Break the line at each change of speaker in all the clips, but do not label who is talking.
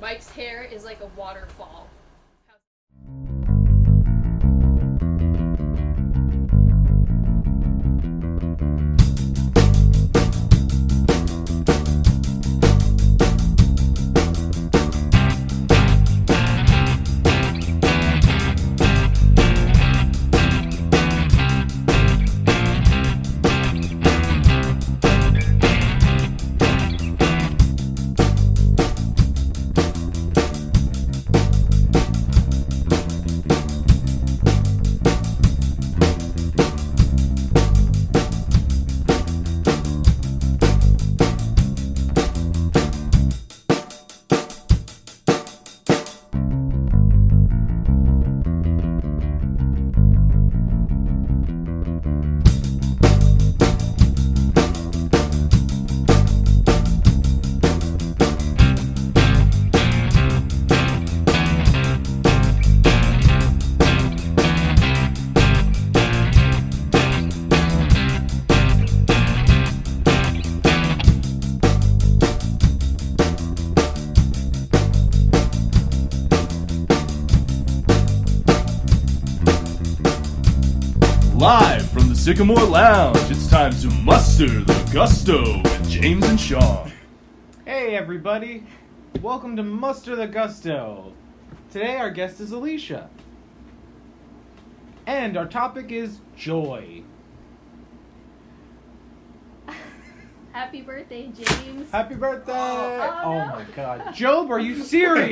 Mike's hair is like a waterfall.
Live from the Sycamore Lounge, it's time to muster the gusto with James and Sean.
Hey everybody, welcome to Muster the Gusto. Today our guest is Alicia. And our topic is joy.
Happy birthday, James.
Happy birthday!
Oh, no.
My god. Job, are you serious?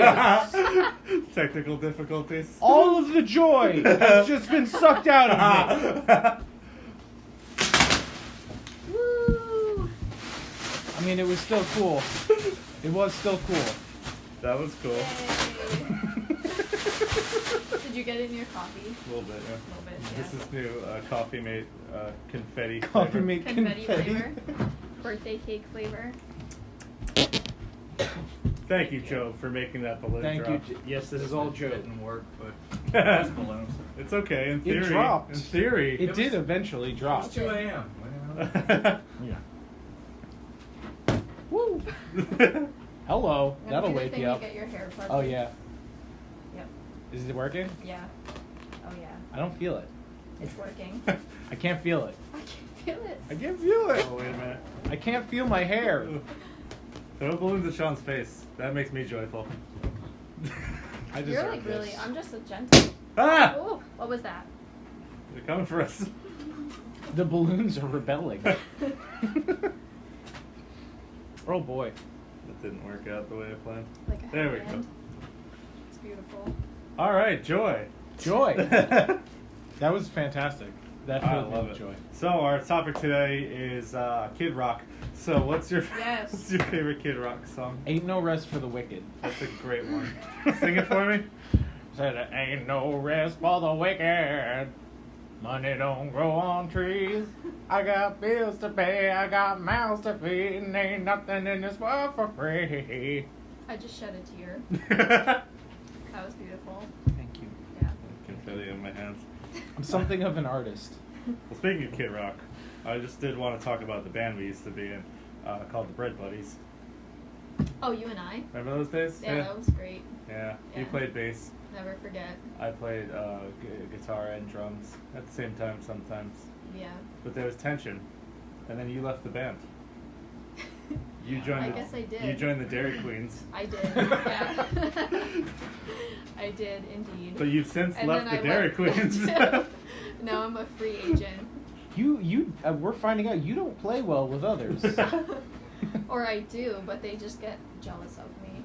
Technical difficulties.
All of the joy has just been sucked out of me.
Woo!
I mean, it was still cool. It was still cool.
That was cool.
Yay. Did you get it in your coffee?
A little bit, yeah.
A little bit, yeah.
This is new Coffee Mate confetti.
Coffee
flavor.
mate
Confetti
confetti.
flavor. Birthday cake flavor.
Thank you, Joe, for making that balloon
Thank
drop.
you. Yes, this is all Joe.
Didn't work, but those balloons.
It's okay, in theory.
dropped.
In theory.
It did eventually drop.
It's 2 a.m.
Yeah. Woo! Hello.
And
That'll
do the
wake
thing
you up.
Get your hair plugged
Oh
in.
yeah.
Yep.
Is it working?
Yeah. Oh yeah.
I don't feel it.
It's working.
I can't feel it.
I can feel it.
I can't feel it.
Oh, wait a minute.
I can't feel my hair.
Throw balloons at Sean's face. That makes me joyful.
I
You're
deserve
like
this.
really. I'm just a gentle.
Ah!
Oh, what was that?
They're coming for us.
The balloons are rebelling. Oh boy.
That didn't work out the way I planned.
Like a
There we go.
headband. It's beautiful.
All right, Joy.
Joy. That was fantastic. That
I
filled me
love
with
it.
joy.
So our topic today is Kid Rock. So what's your
Yes.
what's your favorite Kid Rock song?
Ain't no rest for the wicked.
That's a great one. Sing it for me.
Said ain't no rest for the wicked. Money don't grow on trees. I got bills to pay. I got mouths to feed. And ain't nothing in this world for free.
I just shed a tear. That was beautiful.
Thank you.
Yeah.
Confetti in my hands.
I'm something of an artist.
Well, speaking of Kid Rock, I just did want to talk about the band we used to be in, called the Bread Buddies.
Oh, you and I?
Remember those days?
Yeah, that was great.
Yeah. You
Yeah.
played bass.
Never forget.
I played guitar and drums at the same time sometimes.
Yeah.
But there was tension, and then you left the band. You joined.
I
the,
guess I did.
You joined the Dairy Queens.
I did. Yeah. I did indeed.
But you've since
And
left
then
the
I
Dairy
left.
Queens.
Now I'm a free agent.
We're finding out you don't play well with others.
Or I do, but they just get jealous of me.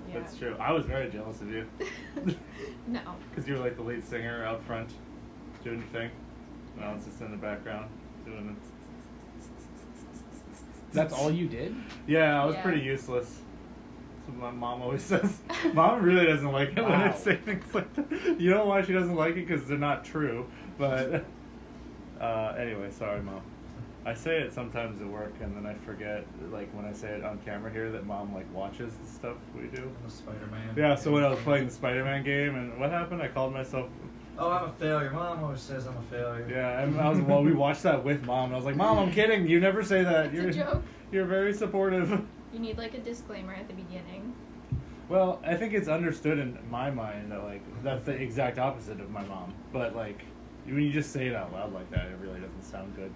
Yeah.
That's true. I was very jealous of you.
No.
Because you were like the lead singer out front, doing your thing. And I was just in the background, doing it.
That's all you did?
Yeah, I was
Yeah.
pretty useless. That's what my mom always says. Mom really doesn't like it when I
Wow.
say things like that. You know why she doesn't like it? Because they're not true. But anyway, sorry, Mom. I say it sometimes at work, and then I forget, like when I say it on camera here, that Mom like watches the stuff we do.
I'm a Spider-Man.
Yeah. So when I was playing the Spider-Man game, and what happened? I called myself.
Oh, I'm a failure. Mom always says I'm a failure.
Yeah, and I was well. We watched that with Mom, and I was like, Mom, I'm kidding. You never say that.
It's a joke.
You're very supportive.
You need like a disclaimer at the beginning.
Well, I think it's understood in my mind that like that's the exact opposite of my mom. But like when you just say it out loud like that, it really doesn't sound good.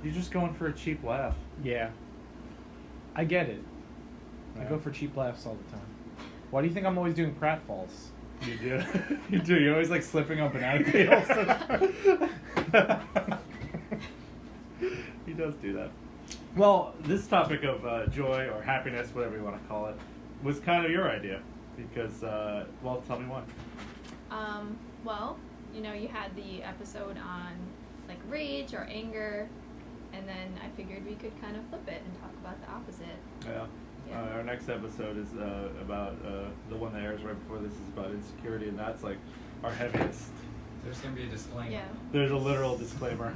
You're just going for a cheap laugh.
Yeah. I get it. I
Yeah.
go for cheap laughs all the time. Why do you think I'm always doing pratfalls?
You do. You do. You're always like slipping on banana peels. He does do that. Well, this topic of joy or happiness, whatever you want to call it, was kind of your idea. Because, well, tell me why.
Well, you had the episode on like rage or anger, and then I figured we could kind of flip it and talk about the opposite.
Yeah.
Yeah.
Our next episode is about the one that airs right before this is about insecurity, and that's like our heaviest.
There's gonna be a disclaimer.
Yeah.
There's a literal disclaimer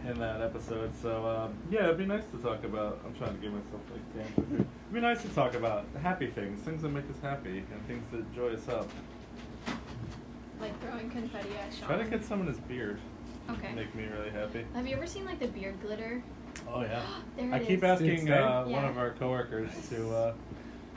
in that episode, so yeah, it'd be nice to talk about. I'm trying to give myself like damn. It'd be nice to talk about happy things that make us happy, and things that joy us up.
Like throwing confetti at Sean.
Try to get some in his beard.
Okay.
Make me really happy.
Have you ever seen like the beard glitter?
Oh yeah.
There
I
it
keep
is.
asking
Did it stay?
one
Yeah.
of our coworkers to.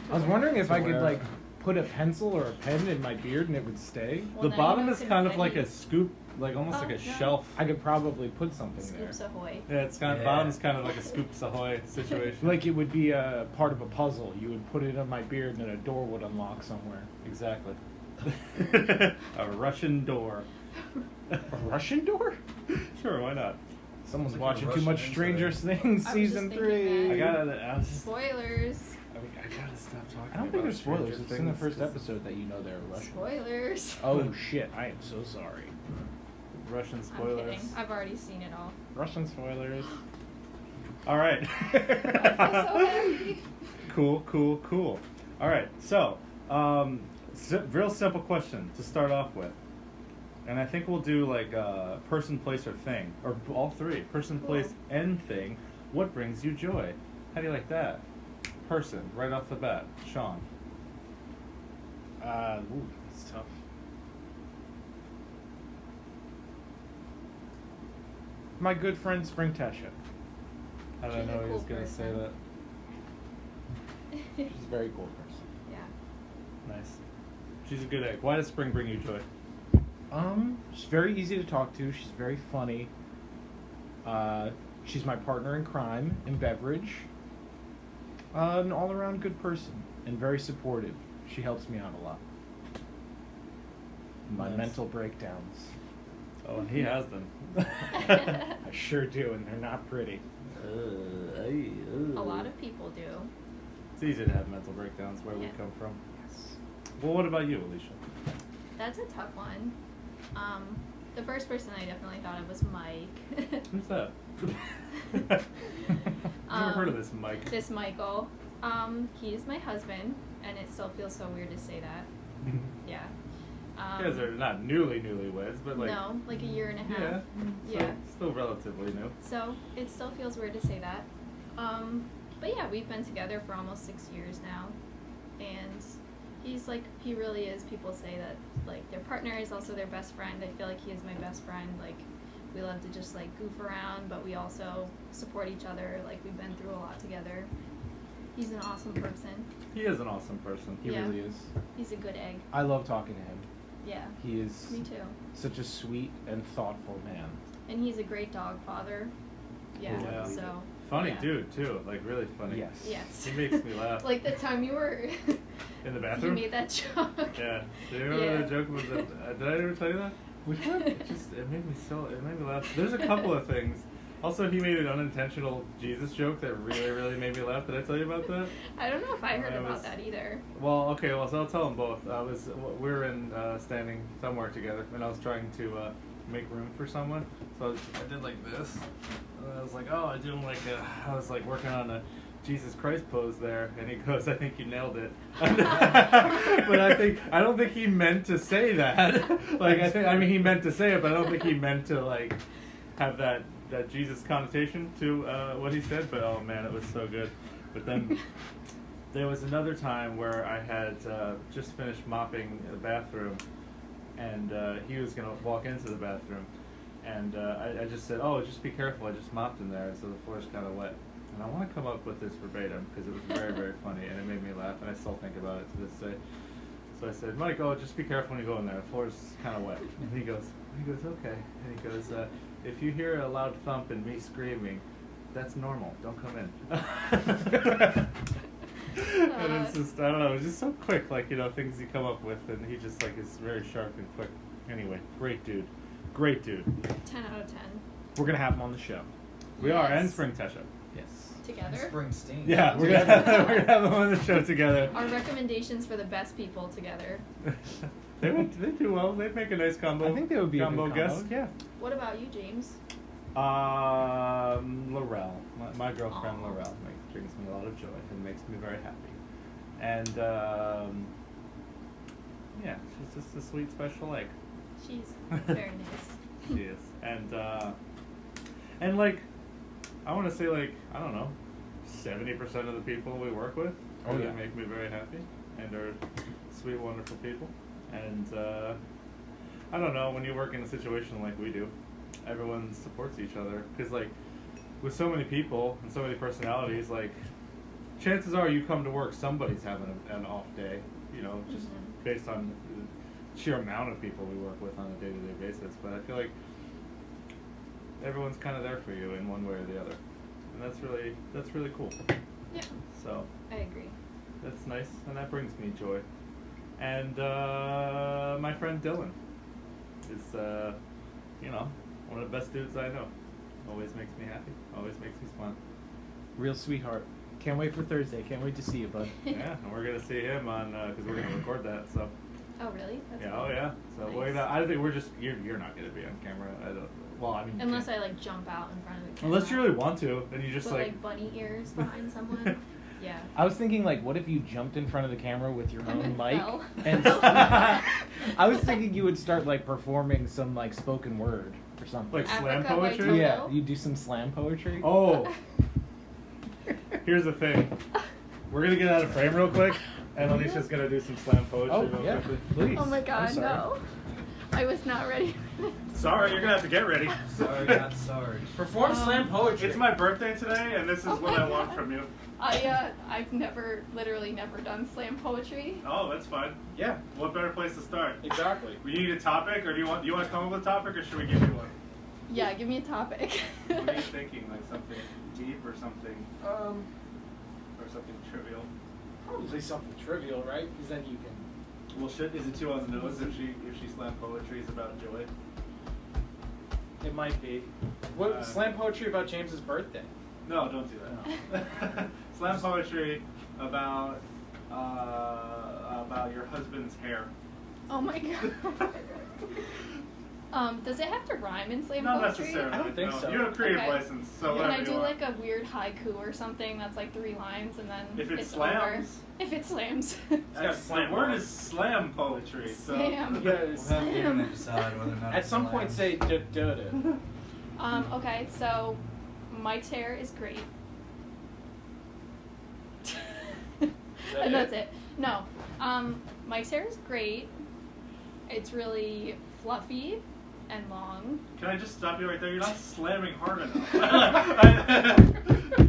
I was wondering if
So
I could
where-
like put a pencil or a pen in my beard and it would stay.
Well,
The
now you
bottom
know
is kind of like a
confetti.
scoop, like almost
Oh,
like a
yeah.
shelf.
I could probably put something
Scoops
there.
ahoy.
Yeah, it's kind of
Yeah.
bottom's kind of like a Scoops Ahoy situation.
Like it would be a part of a puzzle. You would put it on my beard and then a door would unlock somewhere.
Exactly. A Russian door.
A Russian door?
Sure, why not?
Someone's
Like
watching
you're
too much
rushing into
Stranger
it.
Things
I was
season
just
3.
thinking
I
that.
gotta.
Spoilers.
I gotta stop talking.
I don't think
about
there's spoilers.
Stranger
It's in the
Things,
first
'cause
episode that you know they're Russian.
Spoilers.
Oh shit! I am so sorry.
Russian
I'm
spoilers.
kidding. I've already seen it all.
Russian spoilers.
All right.
I feel so happy.
Cool. All right. So, real simple question to start off with, and I think we'll do like person, place, or thing, or all three: person,
Cool.
place, and thing. What brings you joy? How do you like that? Person, right off the bat. Sean.
Ooh, that's tough. My good friend Spring Tasha.
How did I
She's a
know he was
cool
gonna say
person.
that?
She's a very cool person.
Yeah.
Nice. She's a good egg. Why does spring bring you joy?
She's very easy to talk to. She's very funny. She's my partner in crime in beverage. An all-around good person and very supportive. She helps me out a lot. My
Nice.
mental breakdowns.
Oh, and he has them.
I sure do, and they're not pretty.
A lot of people do.
It's easy to have mental breakdowns where we
Yeah.
come from.
Yes.
Well, what about you, Alicia?
That's a tough one. The first person I definitely thought of was Mike.
Who's that? Never heard of this Mike.
This Michael. He's my husband, and it still feels so weird to say that. Yeah.
You guys are not newlyweds, but like
no, like a year and a half.
yeah,
Yeah.
So still relatively new.
So it still feels weird to say that. But yeah, we've been together for almost 6 years now, and he really is. People say that like their partner is also their best friend. I feel like he is my best friend. Like we love to just like goof around, but we also support each other. Like we've been through a lot together. He's an awesome person.
He is an awesome person.
He
Yeah.
really is.
He's a good egg.
I love talking to him.
Yeah,
He is
me too.
such a sweet and thoughtful man.
And he's a great dog father. Yeah.
Yeah.
So.
Funny
yeah.
dude too, like really funny.
Yes.
Yes.
He makes me laugh.
Like the time you were.
In the
You
bathroom.
made that joke.
Yeah. Do you remember
Yeah.
the joke was that? Did I ever tell you that?
Which one?
It made me laugh. There's a couple of things. Also, he made an unintentional Jesus joke that really made me laugh. Did I tell you about that?
I don't know if I heard
I
about
was-
that either.
Well, okay. Well, so I'll tell them both. We were in standing somewhere together, and I was trying to make room for someone. So I did like this. And I was like, oh, I was like working on a Jesus Christ pose there, and he goes, I think you nailed it. But I don't think he meant to say that. I mean, he meant to say it, but I don't think he meant to like have that Jesus connotation to what he said. But oh man, it was so good. But then there was another time where I had just finished mopping the bathroom, and he was gonna walk into the bathroom, and I just said, "Oh, just be careful! I just mopped in there, so the floor's kind of wet." And I want to come up with this verbatim because it was very, very funny and it made me laugh and I still think about it to this day. So I said, Michael, just be careful when you go in there. The floor's kind of wet. And he goes, okay. And he goes, if you hear a loud thump and me screaming, that's normal. Don't come in. And it's just, I don't know, it's just so quick, like, you know, things you come up with, and he just, like, is very sharp and quick. Anyway, great dude. Great dude.
10 out of 10.
We're gonna have him on the show.
We are, and
Yes.
Spring Tesha.
Yes.
Together.
Springsteen.
Yeah, we're gonna have them on the show together.
Our recommendations for the best people together.
They do well. They'd make a nice combo.
I think they would be a
combo
good combo.
guest.
Yeah.
What about you, James?
Laurel, my girlfriend
Aw.
Laurel, brings me a lot of joy and makes me very happy. And yeah, she's just a sweet, special egg.
She's very nice.
She is, and like, I want to say, like, I don't know, 70% of the people we work with really make me very happy and are sweet, wonderful people. And I don't know, when you work in a situation like we do, everyone supports each other, because like with so many people and so many personalities, like chances are you come to work, somebody's having an off day, you know, just based on the sheer amount of people we work with on a day-to-day basis. But I feel like everyone's kind of there for you in one way or the other, and that's really cool.
Yeah,
So
I agree.
that's nice, and that brings me joy. And my friend Dylan is, you know, one of the best dudes I know. Always makes me happy. Always makes me smile.
Real sweetheart. Can't wait for Thursday. Can't wait to see you, bud.
Yeah, and we're gonna see him on because we're gonna record that. So
Oh, really? That's
yeah,
cool.
oh yeah. So
Nice.
we're gonna, I think we're just you're not gonna be on camera. I don't. Well, I mean, you
Unless
can't.
I like jump out in front of the camera.
Unless you really want to, then you just
Put
like.
like bunny ears behind someone. Yeah.
I was thinking, like, what if you jumped in front of the camera with your own
And
mic?
fell.
And I was thinking you would start like performing some like spoken word or something.
Like slam
Africa by
poetry?
Toto?
Yeah, you do some slam poetry.
Oh, here's the thing. We're gonna get out of frame real quick, and Alicia's gonna do some slam poetry
Oh,
real
yeah,
quickly.
please.
Oh my
I'm
god,
sorry.
no. I was not ready.
Sorry, you're gonna have to get ready.
Sorry, not sorry.
Perform slam poetry.
It's my birthday today, and this is
Oh
what
my
I want
God.
from you.
I've literally never done slam poetry.
Oh, that's fine.
Yeah,
What better place to start?
exactly.
We need a topic, or do you want to come up with a topic, or should we give you one?
Yeah, give me a topic.
What are you thinking? Like something deep, or something trivial?
Probably something trivial, right? Because then you can.
Well, is it too on the nose if she slam poetry is about joy?
It might be. What slam poetry about James's birthday?
No, don't do that. Slam poetry about your husband's hair.
Oh my god. Does it have to rhyme in slam
Not
poetry?
necessarily.
I don't think
no.
so.
You have a creative
Okay.
license, so
Can
whatever
I do
you want.
like a weird haiku or something that's like 3 lines and then
If it
it's
slams.
over? If it slams.
gotta slam
the word
on.
is slam poetry. So.
Slam.
Yeah,
We'll have Ian to decide whether or not
At
it's
some
allowed.
point, say da da da.
Okay, so Mike's hair is great.
that
And that's
it?
it. No. Mike's hair is great. It's really fluffy and long.
Can I just stop you right there? You're not slamming hard enough.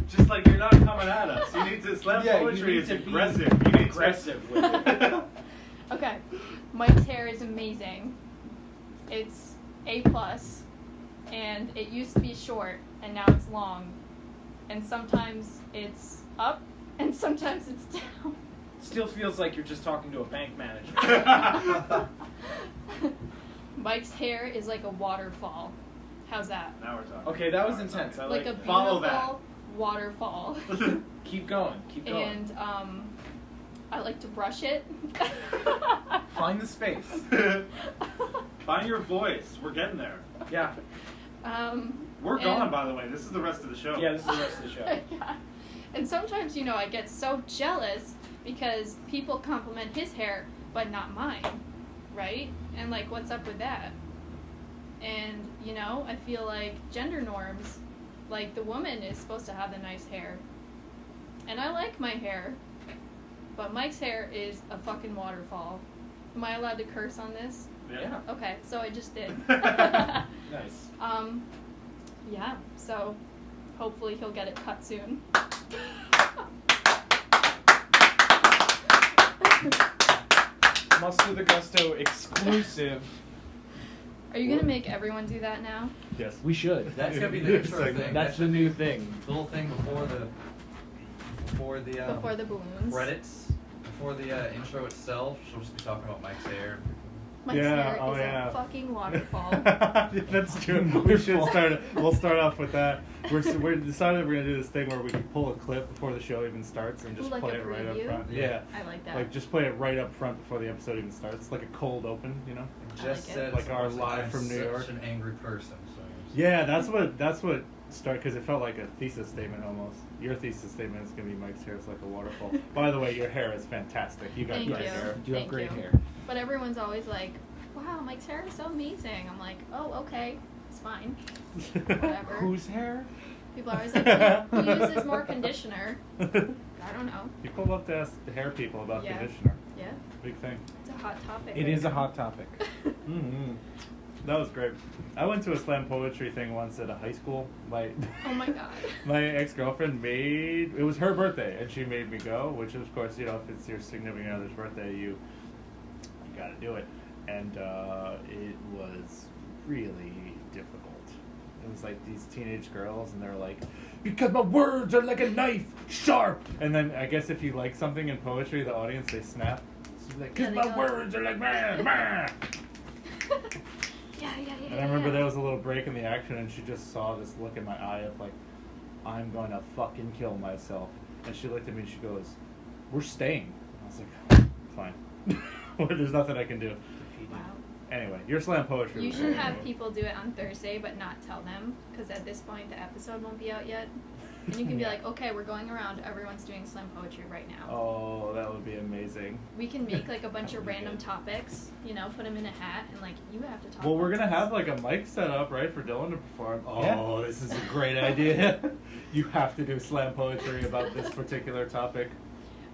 Just like you're not coming at us. You need to slam
Yeah, you
poetry
need
is
to be
aggressive. You need
aggressive
to...
with it.
Okay. Mike's hair is amazing. It's A+, and it used to be short, and now it's long. And sometimes it's up, and sometimes it's down.
Still feels like you're just talking to a bank manager.
Mike's hair is like a waterfall. How's that?
Now we're talking.
Okay, that was
Now we're
intense.
talking.
I
Like a
Follow
beautiful waterfall.
Keep going. Keep going.
And I like to brush it.
Find the space.
Find your voice. We're getting there.
Yeah.
We're
and-
gone, by the way. This is the rest of the show.
Yeah, this is the rest of the show.
Yeah. And sometimes, I get so jealous because people compliment his hair, but not mine, right? And like, what's up with that? And, I feel like gender norms, like the woman is supposed to have the nice hair. And I like my hair, but Mike's hair is a fucking waterfall. Am I allowed to curse on this?
Yeah.
Okay, so I just did.
Nice.
Yeah, so hopefully he'll get it cut soon.
Muster the Gusto exclusive.
Are you gonna make everyone do that now?
Yes.
We should.
That's gonna be the intro
Segment.
thing.
That's the new thing.
The little thing before the
Before the balloons.
credits, before the intro itself. She'll just be talking about Mike's hair.
Mike's
Yeah,
hair
oh
is
yeah.
a fucking waterfall.
That's true. We should start. We'll start off with that. We're decided we're gonna do this thing where we can pull a clip before the show even starts and just
Ooh, like
play
a
it right up
preview?
front.
Yeah.
I like that.
Like just play it right up front before the episode even starts, like a cold open, you know?
I
Just
like it.
said
Like our
it's
live
I'm
from New
such
York.
an angry person. So
Yeah, that's what started because it felt like a thesis statement almost. Your thesis statement is gonna be Mike's hair is like a waterfall. By the way, your hair is fantastic. You got
Thank
great
you.
hair.
You have
Thank
great
you.
hair.
But everyone's always like, wow, Mike's hair is so amazing. I'm like, oh, okay, it's fine. Whatever.
Whose hair?
People are always like, who uses more conditioner? I don't know.
People love to ask the hair people about
Yeah.
conditioner.
Yeah,
Big thing.
it's a hot topic.
It
right
is a
now.
hot topic.
Mm-hmm. That was great. I went to a slam poetry thing once at a high school.
Oh my god.
My ex-girlfriend it was her birthday, and she made me go, which of course, you know, if it's your significant other's birthday, you gotta do it. And it was really difficult. It was like these teenage girls, and they're like, because my words are like a knife, sharp. And then I guess if you like something in poetry, the audience, they snap. So like,
Yeah,
because
they
my
go-
words are like, bah.
Yeah.
And I remember there was a little break in the action, and she just saw this look in my eye of like, I'm going to fucking kill myself. And she looked at me and she goes, we're staying. I was like, fine. There's nothing I can do.
Wow.
Anyway, your slam poetry.
You
was
should
great.
have people do it on Thursday, but not tell them, because at this point the episode won't be out yet. And you can be
Yeah.
like, okay, we're going around. Everyone's doing slam poetry right now.
Oh, that would be amazing.
We can make like a bunch
That
of
would be
random
good.
topics, you know, put them in a hat, and like you have to talk.
Well, we're
about
gonna
this.
have like a mic set up, right, for Dylan to perform. Oh,
Yeah.
this is a great idea. You have to do slam poetry about this particular topic.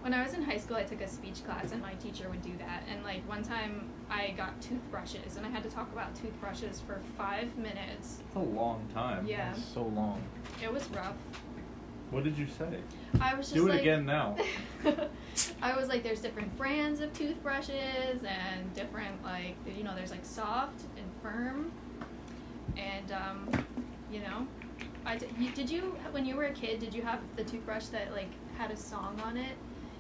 When I was in high school, I took a speech class, and my teacher would do that. And like one time, I got toothbrushes, and I had to talk about toothbrushes for 5 minutes.
It's a long time.
Yeah,
So long.
it was rough.
What did you say?
I was just
Do it
like,
again now.
I was like, there's different brands of toothbrushes and different like, you know, there's like soft and firm, and you know, did you when you were a kid, did you have the toothbrush that like had a song on it,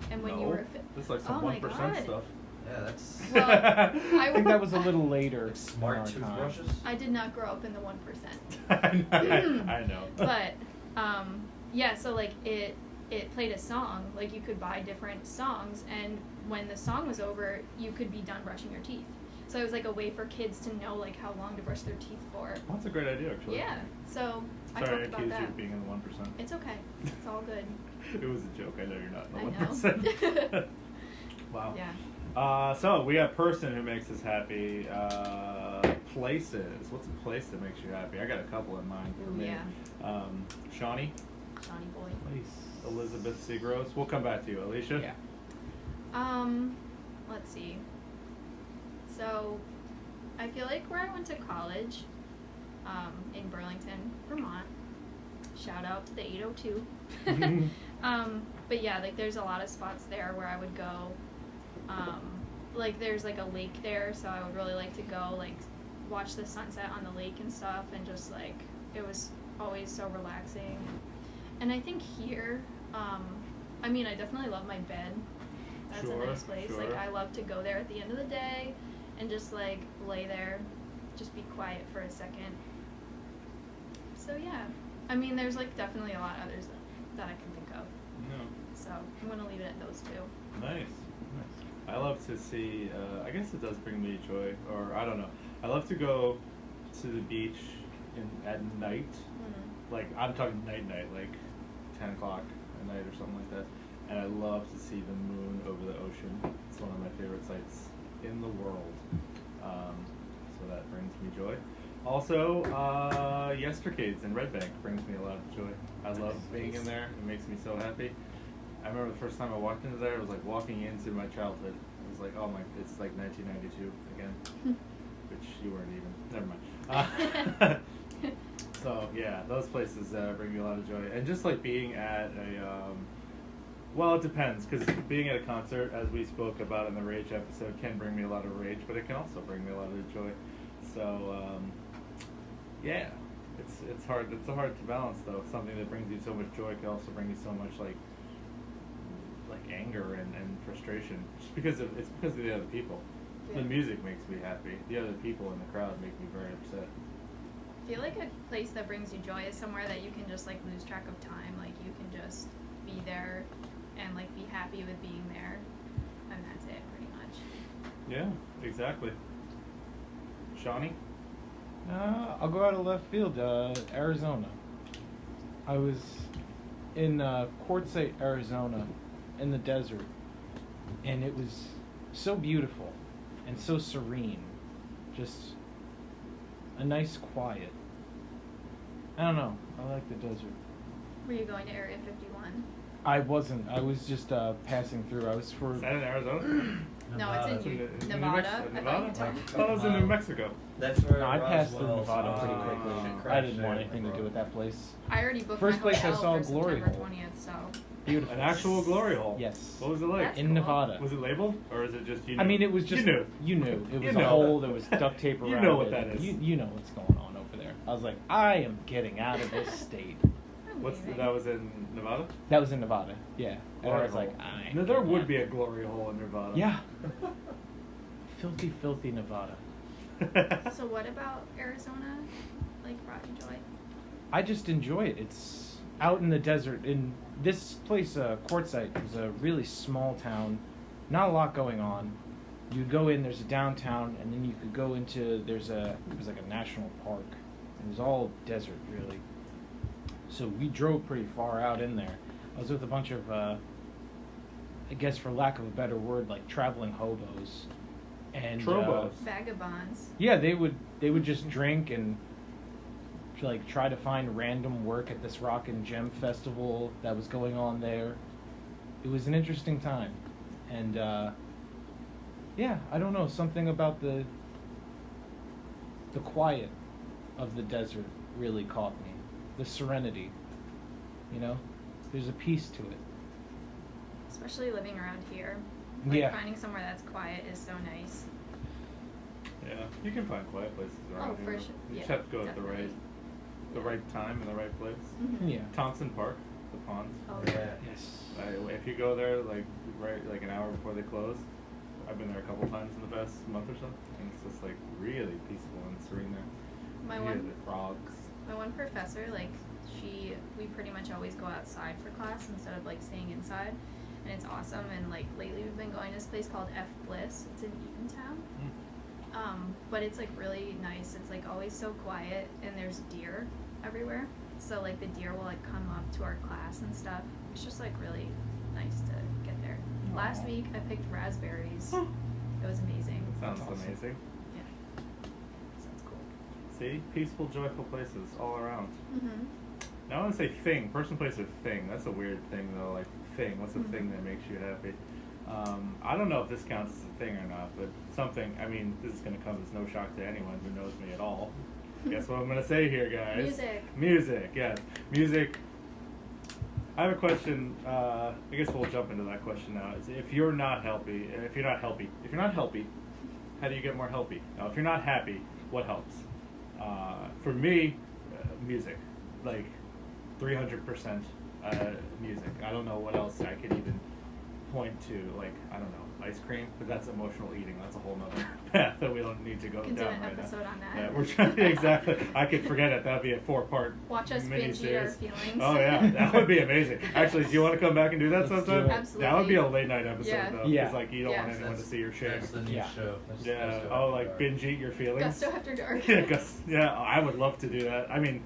and when you
No.
were
That's like some
Oh my
1%
God.
stuff.
yeah, that's
Well,
I think that was a little later.
like smart
in our time.
toothbrushes.
I did not grow up in the 1%.
I know.
But yeah, so like it played a song, like you could buy different songs, and when the song was over you could be done brushing your teeth, so it was like a way for kids to know like how long to brush their teeth for.
That's a great idea, actually.
Yeah, so I
Sorry, I
talked about
accused you
that.
of being in the 1%.
It's okay, it's all good.
It was a joke. I know you're not
I
in the
know.
1%. Wow.
Yeah.
So we got person who makes us happy. Places. What's a place that makes you happy? I got a couple in mind for
Ooh,
me.
yeah.
Shawnee,
Shawnee boy.
Elizabeth Seagross. We'll come back to you, Alicia.
Yeah.
Let's see. So, I feel like where I went to college, in Burlington, Vermont. Shout out to the 802. But yeah, like there's a lot of spots there where I would go. Like there's like a lake there, so I would really like to go like watch the sunset on the lake and stuff, and just like it was always so relaxing. And I think here, I mean, I definitely love my bed. That's
Sure,
a nice place. Like
sure.
I love to go there at the end of the day and just like lay there, just be quiet for a second. So yeah, I mean, there's like definitely a lot of others that I can think of.
No.
So I'm gonna leave it at those two.
Nice. I love to see. I guess it does bring me joy, or I don't know. I love to go to the beach at night. Like I'm talking night, like 10 o'clock at night or something like that. And I love to see the moon over the ocean. It's one of my favorite sights in the world. So that brings me joy. Also, Yestercades in Red Bank brings me a lot of joy. I love being in there. It makes me so happy. I remember the first time I walked into there, it was like walking into my childhood. It was like, oh my, it's like 1992 again, which you weren't even. Never mind. So yeah, those places bring me a lot of joy, and just like being at well, it depends, because being at a concert, as we spoke about in the Rage episode, can bring me a lot of rage, but it can also bring me a lot of joy. So yeah, it's hard. It's hard to balance though. Something that brings you so much joy can also bring you so much like anger and frustration, just because it's because of the other people.
Yeah.
The music makes me happy. The other people in the crowd make me very upset.
I feel like a place that brings you joy is somewhere that you can just like lose track of time. Like you can just be there and like be happy with being there, and that's it pretty much.
Yeah, exactly. Shawnee?
I'll go out of left field. Arizona. I was in Quartzsite, Arizona, in the desert, and it was so beautiful and so serene. Just a nice quiet. I don't know. I like the desert.
Were you going to Area 51?
I wasn't. I was just passing through. I was for.
Is that in Arizona?
No, it's
It's
in
in New
Nevada.
Mexico.
I thought you
Nevada?
were talking-
I thought it was in New Mexico.
That's where
No, I passed through
Roswell's,
Nevada pretty
shit
quickly. I
crashed
didn't
there
want anything to
before.
do with that place.
I already booked
First
my
place I
hotel
saw
for
Glory
September
Hole.
20th, so
Beautiful.
An actual glory hole?
Yes.
What was it like?
That's
In
cool.
Nevada.
Was it labeled? Or is it just you knew?
I mean, it was just.
You knew.
You knew. It
You
was
know.
a hole. There was duct tape around
You know what
it.
that is.
You know what's going on over there. I was like, I am getting out of this state.
amazing.
That was in Nevada?
That was in Nevada. Yeah. And I
Glory
was like,
hole.
I ain't
No, there
getting
would
out.
be a glory hole in Nevada.
Yeah. Filthy, filthy Nevada.
So what about Arizona like brought you joy?
I just enjoy it. It's out in the desert. In this place, Quartzsite, is a really small town. Not a lot going on. You go in, there's a downtown, and then you could go into, there's like a national park. And it was all desert, really. So we drove pretty far out in there. I was with a bunch of, I guess for lack of a better word, like traveling hobos. And
Trobos.
Vagabonds.
yeah, they would just drink and like try to find random work at this rock and gem festival that was going on there. It was an interesting time, and yeah, I don't know, something about the quiet of the desert really caught me. The serenity, you know, there's a peace to it.
Especially living around here. Like
Yeah.
finding somewhere that's quiet is so nice.
Yeah, you can find quiet places around
Oh, for
here.
sure.
You just
Yeah,
have to go at the right time and the right place.
Mhm.
Yeah.
Thompson Park, the ponds.
Oh,
Yeah.
Yes.
If you go there like an hour before they close, I've been there a couple times in the past month or so, and it's just like really peaceful and serene there.
My
You hear
one
the frogs.
My one professor, like, we pretty much always go outside for class instead of, like, staying inside. And it's awesome. And, like, lately we've been going to this place called F Bliss. It's in Eatontown. But it's, like, really nice. It's, like, always so quiet. And there's deer everywhere. So, like, the deer will, like, come up to our class and stuff. It's just, like, really nice to get there. Last
Aw.
week I picked raspberries. It was amazing.
Sounds
That's awesome.
amazing.
Yeah. Sounds cool.
See, peaceful, joyful places all around.
Mm-hmm.
Now I want to say thing, person, place, or thing. That's a weird thing though. Like thing. What's the thing that makes you happy? I don't know if this counts as a thing or not, but something. I mean, this is going to come as no shock to anyone who knows me at all. Guess what I'm going to say here, guys?
Music.
Music. Yes, music. I have a question. I guess we'll jump into that question now. If you're not healthy, how do you get more healthy? Now, if you're not happy, what helps? For me, music, like 300% music. I don't know what else I could even point to. Like, I don't know, ice cream, but that's emotional eating. That's a whole nother path that we don't need to go
We can do
down
an
right
episode
now.
on that.
Yeah, we're trying exactly. I could forget it. That'd be a 4-part.
Watch us binge eat our feelings.
Oh yeah, that would be amazing. Actually, do you want to come back and do that
Let's do
sometime?
it.
Absolutely.
That would be a late night episode
Yeah.
though.
Yeah.
It's like you don't
Yeah.
want anyone to see your shame.
That's the new
Yeah.
show.
Yeah.
Gusto
Oh,
After
like
Dark.
binge eat your feelings.
Gusto After Dark.
Yeah, yeah. I would love to do that. I mean,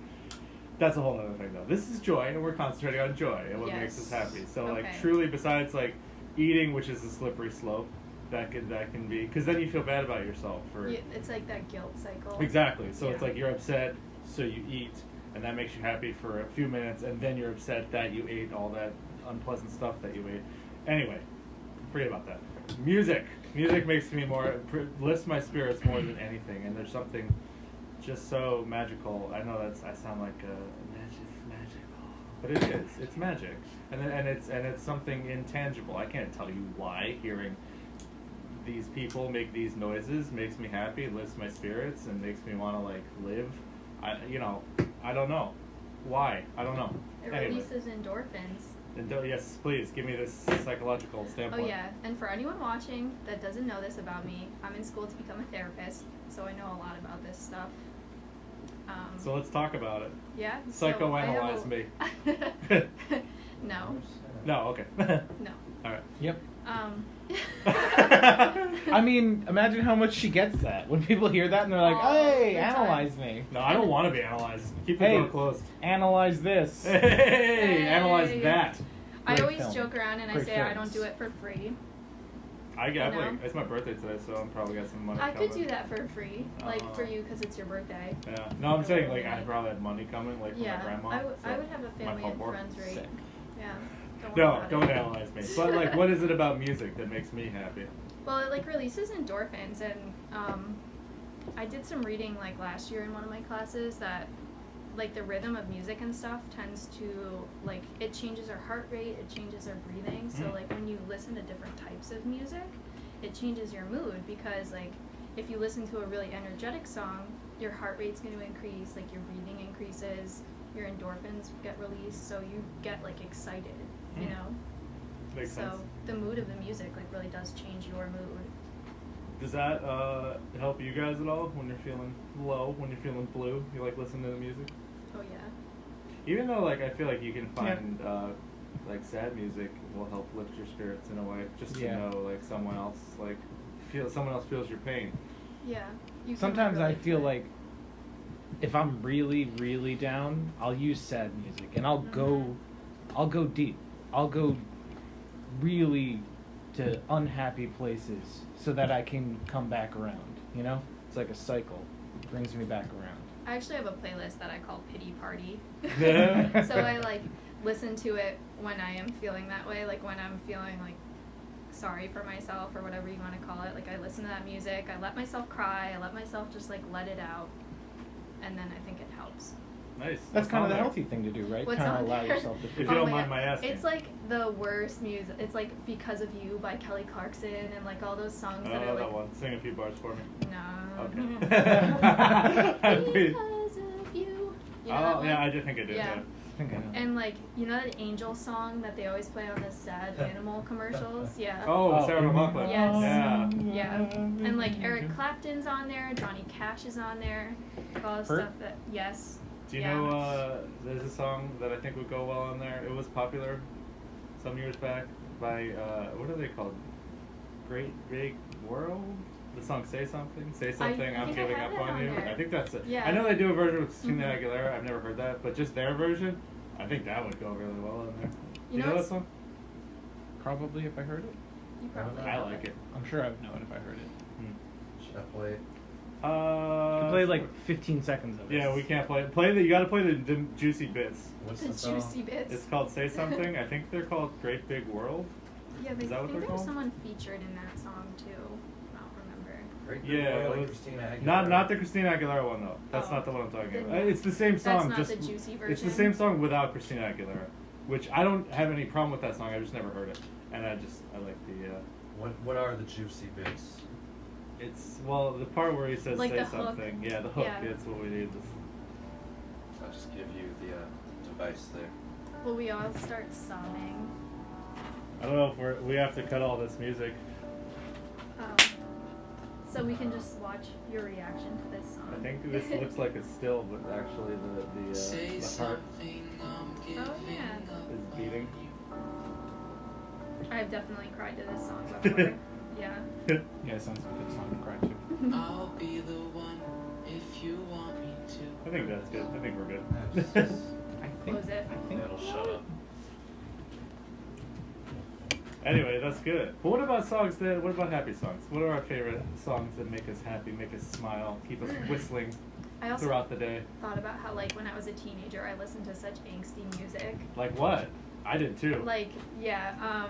that's a whole other thing though. This is joy, and we're concentrating on joy and what makes us
Yes.
happy. So
Okay.
like truly, besides like eating, which is a slippery slope, that can be, because then you feel bad about yourself for.
It's like that guilt cycle.
Exactly. So it's
Yeah.
like you're upset, so you eat, and that makes you happy for a few minutes, and then you're upset that you ate all that unpleasant stuff that you ate. Anyway, forget about that. Music. Music makes me lifts my spirits more than anything, and there's something just so magical. I know I sound like magical, but it is. It's magic, and it's something intangible. I can't tell you why hearing these people make these noises makes me happy, lifts my spirits, and makes me want to like live. I don't know why. I don't know.
It
Anyway.
releases endorphins.
Yes, please give me this psychological
Oh
standpoint.
yeah, and for anyone watching that doesn't know this about me, I'm in school to become a therapist, so I know a lot about this stuff.
So let's talk about it.
Yeah.
Psychoanalyze me.
No.
No, okay.
No.
All right.
Yep.
Um.
I mean, imagine how much she gets that when people hear that and they're like,
All
"Hey,
the time.
analyze me.
No, I don't want to be analyzed. Keep the
Hey.
door closed.
Analyze this."
Hey, analyze that.
I
Great
always
film.
joke around and I
Great
say I
films.
don't do it for free.
I
You
got
know?
like it's my birthday today, so I'm probably got some money.
I could
coming.
do that for free, like for
Uh-huh.
you because it's your birthday.
Yeah. No, I'm saying like I probably had money coming, like from
Yeah,
my grandma.
I would
so
have a
my
family and
pop
friends rate.
Sick.
Yeah. Don't worry
No,
about
don't
it.
analyze me. But like, what is it about music that makes me happy?
Well, it like releases endorphins, and I did some reading like last year in one of my classes that like the rhythm of music and stuff tends to like it changes our heart rate, it changes our breathing. So
Mm.
like when you listen to different types of music, it changes your mood because like if you listen to a really energetic song, your heart rate's going to increase, like your breathing increases, your endorphins get released, so you get like excited, you
Mm.
know?
Makes
So
sense.
the mood of the music like really does change your mood.
Does that help you guys at all when you're feeling low, when you're feeling blue? You like listening to the music?
Oh yeah.
Even though like I feel like you can find like sad music will help lift your spirits in a way, just to
Yeah.
know like someone else feels your pain.
Yeah. You can
Sometimes I
relate to
feel
it.
like if I'm really, really down, I'll use sad music and I'll go deep. I'll go really to unhappy places so that I can come back around, you know? It's like a cycle. It brings me back around.
I actually have a playlist that I call Pity Party.
Yeah.
So I like listen to it when I am feeling that way, like when I'm feeling like sorry for myself or whatever you want to call it. Like I listen to that music, I let myself cry, I let myself just like let it out, and then I think it helps.
Nice.
That's
What's
kind
on
of the
there?
healthy thing to do, right?
What's
Kind of
on
allow
there?
yourself to
If
feel.
you don't
my
mind
God.
my asking.
It's like the worst music. It's like Because of You by Kelly Clarkson and like all those songs that are
that
like
one. Sing a few bars for me.
no.
Okay.
Because of you. You know that
Oh
one?
yeah, I did think I did.
Yeah.
Yeah.
I think I know.
And like you know that Angel song that they always play on the sad animal commercials? Yeah.
Oh, Sarah
mhm.
McLachlan.
Yes.
Yeah.
Yeah. And like Eric Clapton's on there, Johnny Cash is on there, all the
Hurt?
stuff that yes.
Do you
Yeah.
know there's a song that I think would go well on there? It was popular some years back by what are they called? Great Big World? The song Say Something? Say Something, I'm
think I
Giving
have
Up
that
on
on
You.
there.
I think that's it.
Yeah.
I know they do a version with Christina
Mhm.
Aguilera. I've never heard that, but just their version, I think that would go really well in there.
You
You
know
know that
what's-
song?
Probably if I heard it.
You probably
I
know
like it.
I'm sure I'd know it if I heard it.
Should I play it?
You can play like 15 seconds of it.
Yeah, we can't play it. You gotta play the juicy bits.
What's
The
the song?
juicy bits.
It's called Say Something. I think they're called Great Big World.
Yeah, they,
Is that
I
what
think
they're
there was
called?
someone featured in that song too. I don't remember.
Great Big
Yeah,
World,
it
like
was-
Christina Aguilera.
Not the Christina Aguilera one though. That's
Oh.
not the one I'm talking
Then
about. It's the same song.
not
just
the juicy
It's
version?
the same song without Christina Aguilera, which I don't have any problem with that song. I just never heard it, and I like the.
What are the juicy bits?
It's the part where he says
Like
say
the hook.
something. Yeah, the hook.
Yeah.
That's what we need.
I'll just give you the device there.
Will we all start sobbing?
I don't know if we have to cut all this music.
So we can just watch your reaction to this song.
I think this looks like a still, but actually the heart
Oh yeah.
is beating.
I've definitely cried to this song before. Yeah.
Yeah, it sounds like a good song to cry to.
I'll be the one if you want me to.
I think that's good. I think we're good.
I
What
think.
was it?
I think.
That'll shut up.
Anyway, that's good. But what about what about happy songs? What are our favorite songs that make us happy, make us smile, keep us whistling
I also
throughout the day?
thought about how like when I was a teenager I listened to such angsty music.
Like what? I did too.
Like yeah,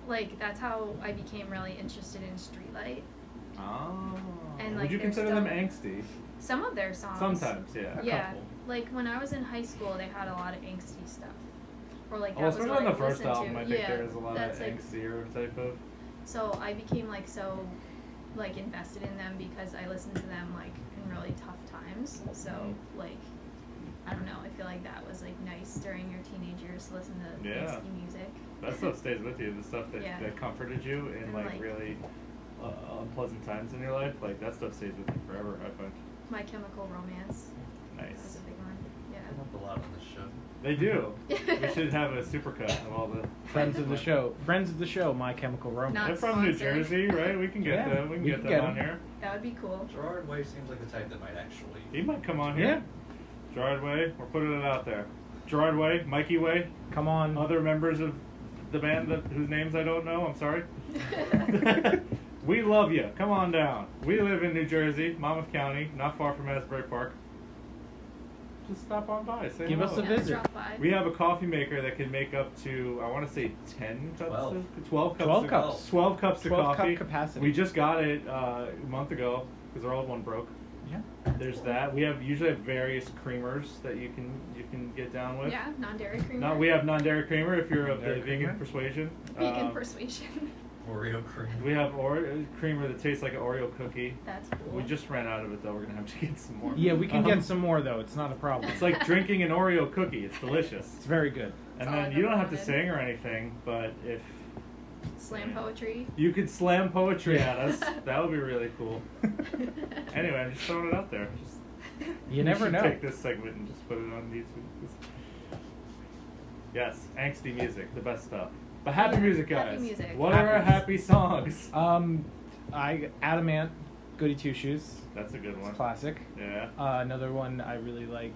like that's how I became really interested in Streetlight.
Oh.
And,
Would
like,
you
they're
consider them
still-
angsty?
Some of their songs.
Sometimes, yeah.
Yeah,
couple.
like when I was in high school, they had a lot of angsty stuff. Or like that
Well,
was
especially
what
on the
I
first
listened
album,
to.
I think
Yeah,
there is a lot of
that's, like,
angstier type of.
So I became like so like invested in them because I listened to them like in really tough times. So like I don't know, I feel like that was like nice during your teenage years to listen to
Yeah.
angsty music.
That stuff stays with you. The stuff that,
Yeah.
that comforted you in
And,
like
like-
really unpleasant times in your life, like that stuff stays with you forever. I find.
My Chemical Romance was
Nice.
a big one.
Come up a lot on this show.
They do. We should have a supercut of all the
Friends of the show. Friends of the show, My Chemical Romance.
Not
They're from New
sponsored.
Jersey, right? We can get
Yeah,
them. We can
we
get
can
them
get
on
'em.
here.
That would be cool.
Gerard Way seems like the type that might actually.
He might come on here.
Yeah.
Gerard Way, we're putting it out there. Gerard Way, Mikey Way,
Come on.
other members of the band whose names I don't know. I'm sorry. We love you. Come on down. We live in New Jersey, Monmouth County, not far from Asbury Park. Just stop on by. Say
Give us
hello.
a
Yeah,
visit.
drop by.
We have a coffee maker that can make up to, I want to say 10 cups
12.
of 12 cups
12
of,
cups.
12 cups of
12 cup
coffee.
capacity.
We just got it a month ago because our old one broke.
Yeah.
There's that. We usually have various creamers that you can get down with.
Yeah, non-dairy creamer.
No, we have non-dairy creamer if you're of the
Non-dairy
vegan
creamer?
persuasion.
Vegan persuasion.
Oreo cream.
We have creamer that tastes like an Oreo cookie.
That's cool.
We just ran out of it though. We're gonna have to get some more.
Yeah, we can
Um,
get some more though. It's not a problem.
It's like drinking an Oreo cookie. It's delicious.
It's very good.
And
That's all
then
I've
you don't
ever
have to
wanted.
sing or anything, but if
Slam poetry.
you could slam poetry at us, that would be really cool. Anyway, I'm just throwing it out there.
You
we
never
should
know.
Take this segment and just put it on YouTube. Yes, angsty music, the best stuff. But happy
Yeah,
music, guys.
happy music.
What are our happy songs?
Adamant, Goody Two Shoes.
That's a good one.
Classic.
Yeah.
Another one I really like.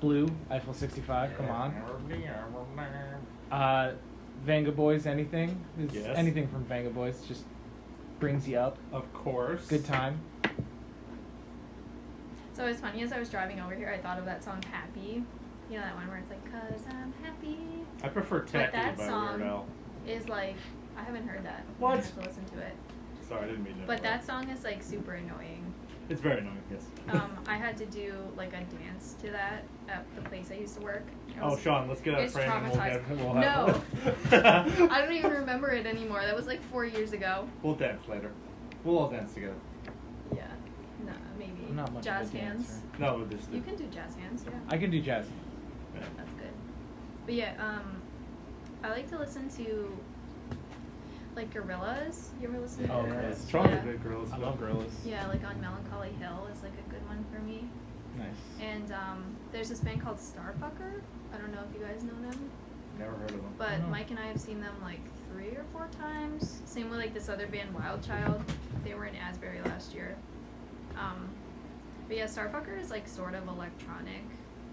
Blue, Eiffel 65. Come on. Vanga Boys. Anything?
Yes.
Anything from Vanga Boys just brings you up.
Of course.
Good time.
So it's funny, as I was driving over here, I thought of that song Happy. You know that one where it's like, 'cause I'm happy.
I prefer
But
Tacky
that
by
song
Weird Al.
is like, I haven't heard that.
What?
I have to listen to it.
Sorry, I didn't mean to.
But that song is like super annoying.
It's very annoying, yes.
I had to do like a dance to that at the place I used to work. It
Oh,
was-
Sean, let's get a
it's
frame and we'll
traumatized.
have
I don't even remember it anymore. That was like 4 years ago.
We'll dance later. We'll all dance together.
Yeah. No, maybe.
I'm not much of a
Jazz
dancer.
hands.
No, we'll just
You can do jazz hands, yeah.
I can do jazz.
Yeah.
That's good. But yeah, I like to listen to like Gorillas. You ever listen to
Oh,
Gorillas?
okay.
Sean's
Yeah.
a big girl as
I
well.
love Gorillas.
Yeah, like on Melancholy Hill is like a good one for me.
Nice.
And there's this band called Starfucker. I don't know if you guys know them,
Never heard of them.
but
No.
Mike and I have seen them like 3 or 4 times. Same with like this other band, Wild Child. They were in Asbury last year. But yeah, Starfucker is like sort of electronic,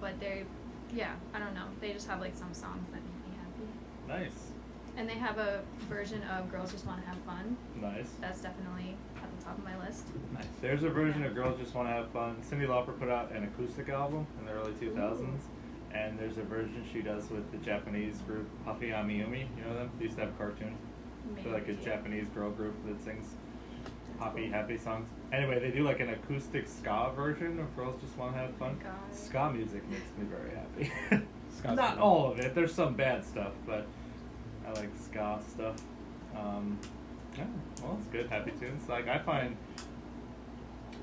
but I don't know. They just have like some songs that make me happy.
Nice.
And they have a version of Girls Just Want to Have Fun.
Nice.
That's definitely at the top of my list.
Nice.
There's a version of Girls Just Want to Have Fun. Cyndi Lauper put out an acoustic album in the early 2000s. And there's a version she does with the Japanese group Puffy Amiyumi. You know them? They used to have a cartoon. They're like a
Maybe.
Japanese girl group that sings
That's cool.
happy songs. Anyway, they do like an acoustic ska version of Girls Just Want to Have Fun.
God.
Ska music makes me very happy.
Ska's
Not
cool.
all of it. There's some bad stuff, but I like ska stuff. Yeah, well, it's good. Happy tunes. Like I find,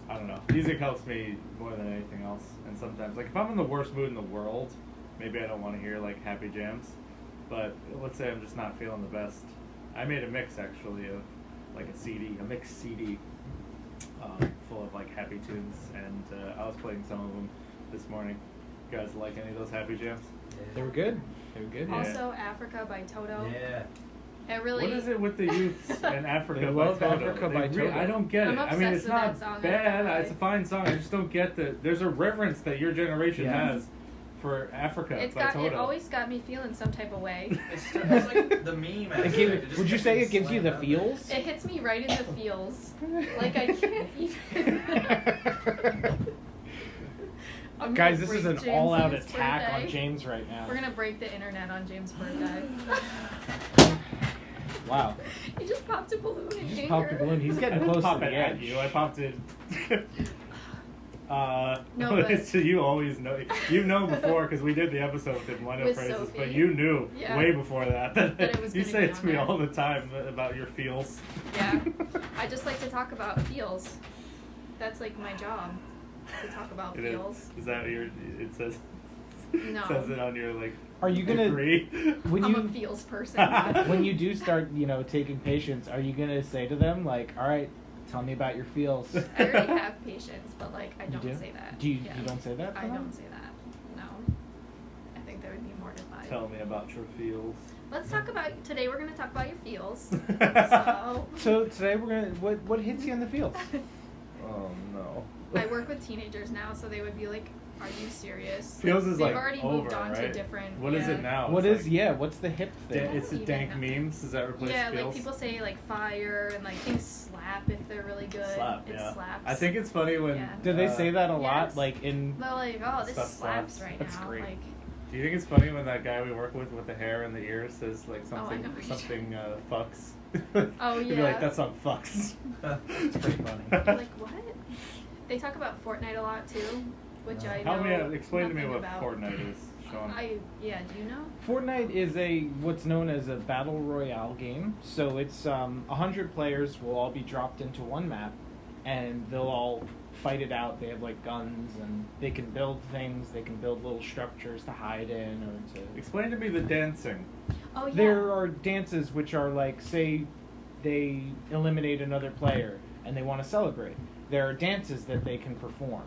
I don't know. Music helps me more than anything else. And sometimes, like if I'm in the worst mood in the world, maybe I don't want to hear like happy jams. But let's say I'm just not feeling the best. I made a mix actually of like a mixed CD, full of like happy tunes, and I was playing some of them this morning. You guys like any of those happy jams?
They were good. They were good.
Yeah.
Also, Africa by Toto.
Yeah.
It really.
What is it with the youths and Africa
They
by
love
Toto?
Africa by Toto.
I don't get
I'm
it. I mean,
obsessed
it's
with
not
that song, I
bad.
can't
It's a
lie.
fine song. I just don't get the. There's a reverence that your generation
Yeah.
has for Africa
It's
by Toto.
it always got me feeling some type of way.
It's like the meme aspect. It just
Would you
kept
say
getting
it gives you the
slammed
feels?
It hits me right in the feels. Like I can't even. I'm
Guys,
gonna
this is
break
an
James'
all-out
his
attack
birthday.
on James right now.
We're gonna break the internet on James' birthday.
Wow.
He just popped a balloon in
He just
anger.
popped a balloon. He's
I
getting
didn't
close to
pop
the
it at
edge.
you. I popped it.
No, but-
so you always know. You know before because we did the episode with Millennial
With
Phrases,
Sophie.
but you knew
Yeah.
way before that.
That it was
You
gonna
say
be
it to
on
me
there.
all the time about your feels.
Yeah. I just like to talk about feels. That's like my job. To talk about
It is.
feels.
Is that your? It says.
No.
Says it on your like.
Are you gonna
degree.
when
I'm
you
a feels person.
when you do start, taking patients, are you gonna say to them like, "All right, tell me about your feels"?
I already have patience, but like I
You
don't
do?
say that.
Do you?
Yeah.
You don't say that?
I
to them?
don't say that. No. I think they would be mortified.
Tell me about your feels.
Let's talk about today. We're gonna talk about your feels.
So today we're gonna. What hits you in the feels?
Oh no.
I work with teenagers now, so they would be like, "Are you serious?"
Feels is
They've
like
already
over,
moved on
right?
to different.
What is
yeah.
it now?
What
It's
is?
like
Yeah. What's the hip thing?
It's the
Even
dank
know.
memes. Does that replace
Yeah,
feels?
like people say like fire and like things slap if they're really good.
Slap,
It
yeah.
slaps.
I think it's funny when.
Yeah.
Do they say that a lot?
Yes.
Like in.
They're like, "Oh, this
Stuff
slaps
slaps.
right
That's
now."
great.
Like,
Do you think it's funny when that guy we work with the hair and the ears says like
Oh, I
something
know what you're
something fucks?
Oh,
He'd be
yeah.
like, that song fucks.
It's pretty funny.
I'm like what? They talk about Fortnite a lot too, which I know.
Help me out. Explain to me
nothing
what
about.
Fortnite is, Sean.
Do you know?
Fortnite is what's known as a battle royale game. So it's 100 players will all be dropped into one map, and they'll all fight it out. They have like guns, and they can build things. They can build little structures to hide in or to.
Explain to me the dancing.
Oh yeah.
There are dances which are like, say, they eliminate another player and they want to celebrate. There are dances that they can perform.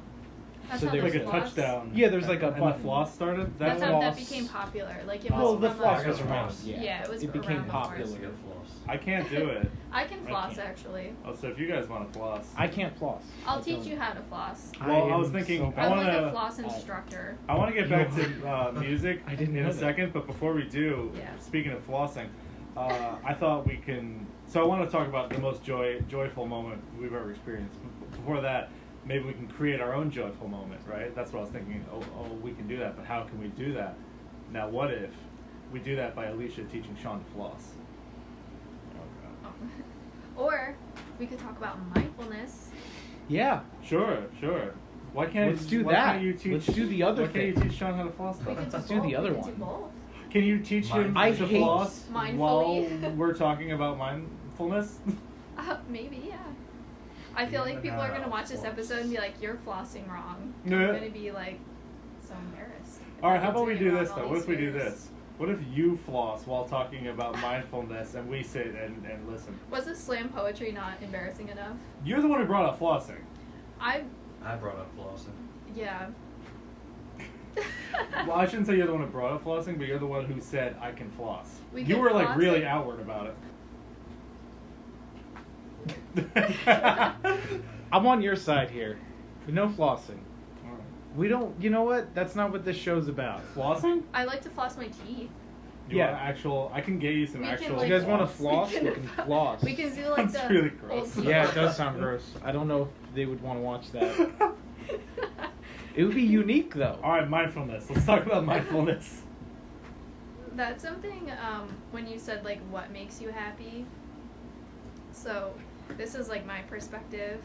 That's
so
how
there's
Like
the
a
floss-
touchdown.
Yeah, there's like a
and the
button.
floss started.
That's
That
how
one?
that
floss-
became popular. Like it was.
Well, the
from
floss
a-
was
Yeah,
around.
floss.
Yeah,
it was
it became
around
popular.
before.
Get floss.
I can't do it.
I can
I
floss
can't.
actually.
Oh, so if you guys want to floss,
I can't floss.
I'll
I
teach
don't.
you how to floss.
Well, I was
am
thinking,
so
I
bad.
I'm
wanna-
like a floss instructor.
I want to get back to music
I didn't
in
know
a
that.
second, but before we do,
Yeah.
speaking of flossing, I thought we can. So I want to talk about the most joyful moment we've ever experienced. Before that, maybe we can create our own joyful moment, right? That's what I was thinking. Oh, we can do that, but how can we do that? Now, what if we do that by Alicia teaching Sean to floss?
Or we could talk about mindfulness.
Yeah.
Sure. Why can't
Let's do
why
that.
Can't you teach,
Let's do the other
why can't you
thing.
teach Sean how to floss?
We
though?
could
Let's
do
do
both.
the other
we could
one.
do both.
Can you teach him
I
to
hate-
floss
Mindfully.
while we're talking about mindfulness?
Maybe, yeah. I feel like people are gonna watch this episode and be like, "You're flossing wrong."
Yeah.
I'm gonna be like, so embarrassed.
All right,
I've
how
been
about we
doing
do
it
this
wrong
though?
all
What if we
these
do
years.
this? What if you floss while talking about mindfulness and we sit and listen?
Was the slam poetry not embarrassing enough?
You're the one who brought up flossing.
I
brought up flossing.
yeah.
Well, I shouldn't say you're the one who brought up flossing, but you're the one who said I can floss.
We
You
can
were like
floss
really
it.
outward about it.
I'm on your side here. No flossing.
All right.
We don't. You know what? That's not what this show's about.
Flossing?
I like to floss my teeth.
You
Yeah.
want actual? I can get you some
We can,
actual.
like-
You guys want to
floss.
floss? We can floss.
We can do like
Sounds
the
really gross.
old
Yeah, it
people.
does sound gross. I don't know if they would want to watch that. It would be unique though.
All right, mindfulness. Let's talk about mindfulness.
That's something when you said like what makes you happy. So this is like my perspective.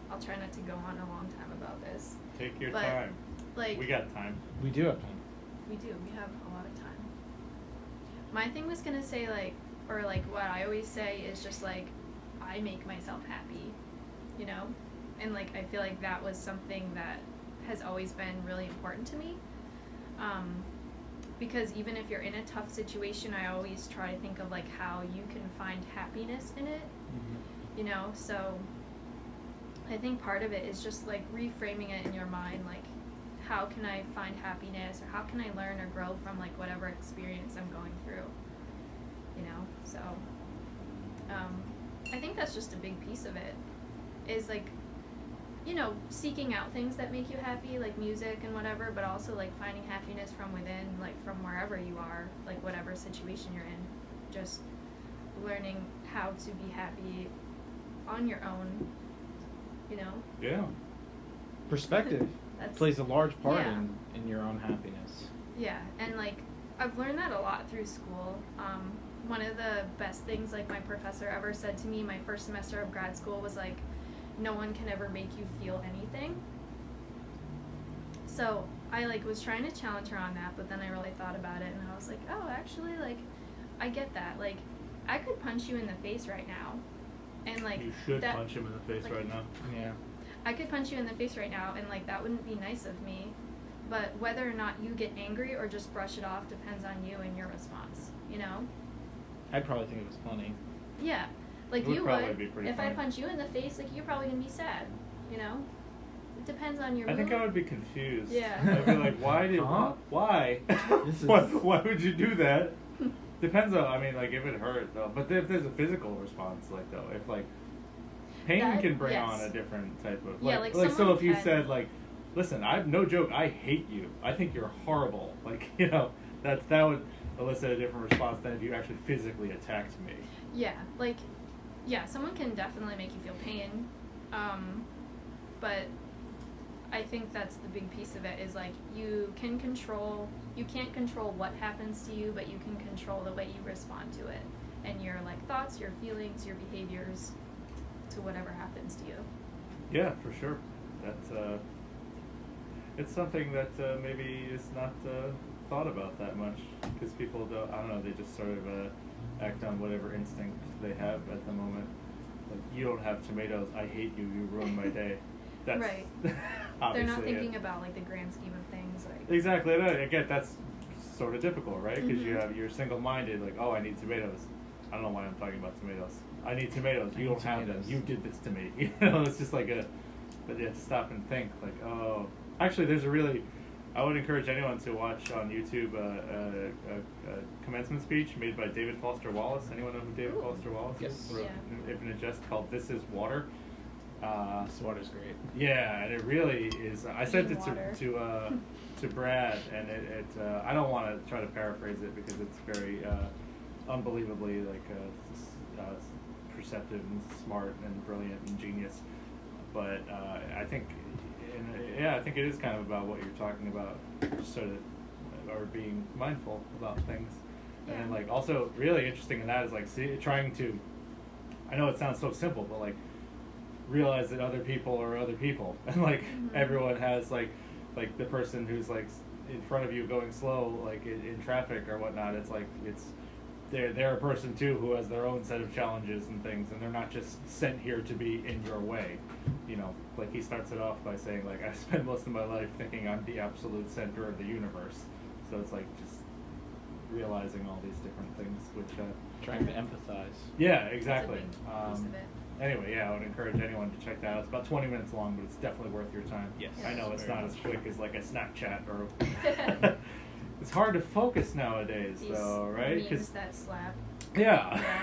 I'll try not to go on a long time about this.
Take your
But,
time.
Like
We got time.
We do have time.
we do. We have a lot of time. My thing was gonna say like, or like what I always say is just like, I make myself happy, you know, and like I feel like that was something that has always been really important to me. Because even if you're in a tough situation, I always try to think of like how you can find happiness in it, you know. So I think part of it is just like reframing it in your mind, like how can I find happiness, or how can I learn or grow from like whatever experience I'm going through, you know. So I think that's just a big piece of it, is like, you know, seeking out things that make you happy, like music and whatever, but also like finding happiness from within, like from wherever you are, like whatever situation you're in, just learning how to be happy on your own, you know.
Yeah.
Perspective
That's
plays a large part
Yeah.
in your own happiness.
Yeah, and like I've learned that a lot through school. one of the best things like my professor ever said to me my first semester of grad school was like, no one can ever make you feel anything. So I like was trying to challenge her on that, but then I really thought about it and I was like, oh, actually, like, I get that. Like, I could punch you in the face right now, and like
You should
that,
punch him in the face
like,
right now.
Yeah.
I could punch you in the face right now, and like that wouldn't be nice of me. But whether or not you get angry or just brush it off depends on you and your response. You know?
I'd probably think it was funny.
Yeah. Like
It would
you
probably
would.
be pretty
If I
funny.
punch you in the face, like you're probably gonna be sad. You know? It depends on your
I
mood.
think I would be confused.
Yeah.
I'd be like, why did
Huh?
why?
This is-
why would you do that? Depends on, I mean, like, if it hurt, though. But if there's a physical response, like, though, if, like, pain
That-
can bring
yes.
on a different type of,
Yeah,
like,
like
so
someone
if you
can-
said, like, listen, no joke, I hate you. I think you're horrible. Like, you know, that would elicit a different response than if you actually physically attacked me.
Yeah, like, yeah, someone can definitely make you feel pain, but I think that's the big piece of it is like you can't control what happens to you, but you can control the way you respond to it and your like thoughts, your feelings, your behaviors to whatever happens to you.
Yeah, for sure. That's it's something that maybe is not thought about that much because people don't. I don't know. They just sort of act on whatever instinct they have at the moment. Like, you don't have tomatoes. I hate you. You ruined my day. That's
Right. They're
obviously
not thinking
it.
about like the grand scheme of things. Like
Exactly. Again, that's sort of difficult, right? Because
Mhm.
you're single-minded. Like, oh, I need tomatoes. I don't know why I'm talking about tomatoes. I need tomatoes. You
I
don't
need
have them.
tomatoes.
You did this to me. You know, it's just like but you have to stop and think. Like, oh, actually, I would encourage anyone to watch on YouTube a commencement speech made by David Foster Wallace. Anyone know who David
Ooh.
Foster Wallace
Yes.
is? Wrote
Yeah.
Infinite Jest called "This Is Water."
This water's great.
Yeah, and it really is. I sent
Clean
it
water.
to Brad, and it I don't want to try to paraphrase it because it's very unbelievably like perceptive and smart and brilliant and genius. But I think, I think it is kind of about what you're talking about, just sort of, or being mindful about things, and then
Yeah.
like also really interesting in that is like trying to. I know it sounds so simple, but like realize that other people are other people, and like
Mhm.
everyone has like the person who's like in front of you going slow like in traffic or whatnot. It's like they're a person too who has their own set of challenges and things, and they're not just sent here to be in your way. You know, like he starts it off by saying like, I spend most of my life thinking I'm the absolute center of the universe. So it's like just realizing all these different things, which
Trying to empathize.
yeah, exactly.
That's a big piece of it.
Anyway, yeah, I would encourage anyone to check that out. It's about 20 minutes long, but it's definitely worth your time.
Yes.
I know
It's
it's
very
not as
much.
quick as like a Snapchat or. It's hard to focus nowadays,
These
though, right?
memes that slap.
Yeah.
Yeah.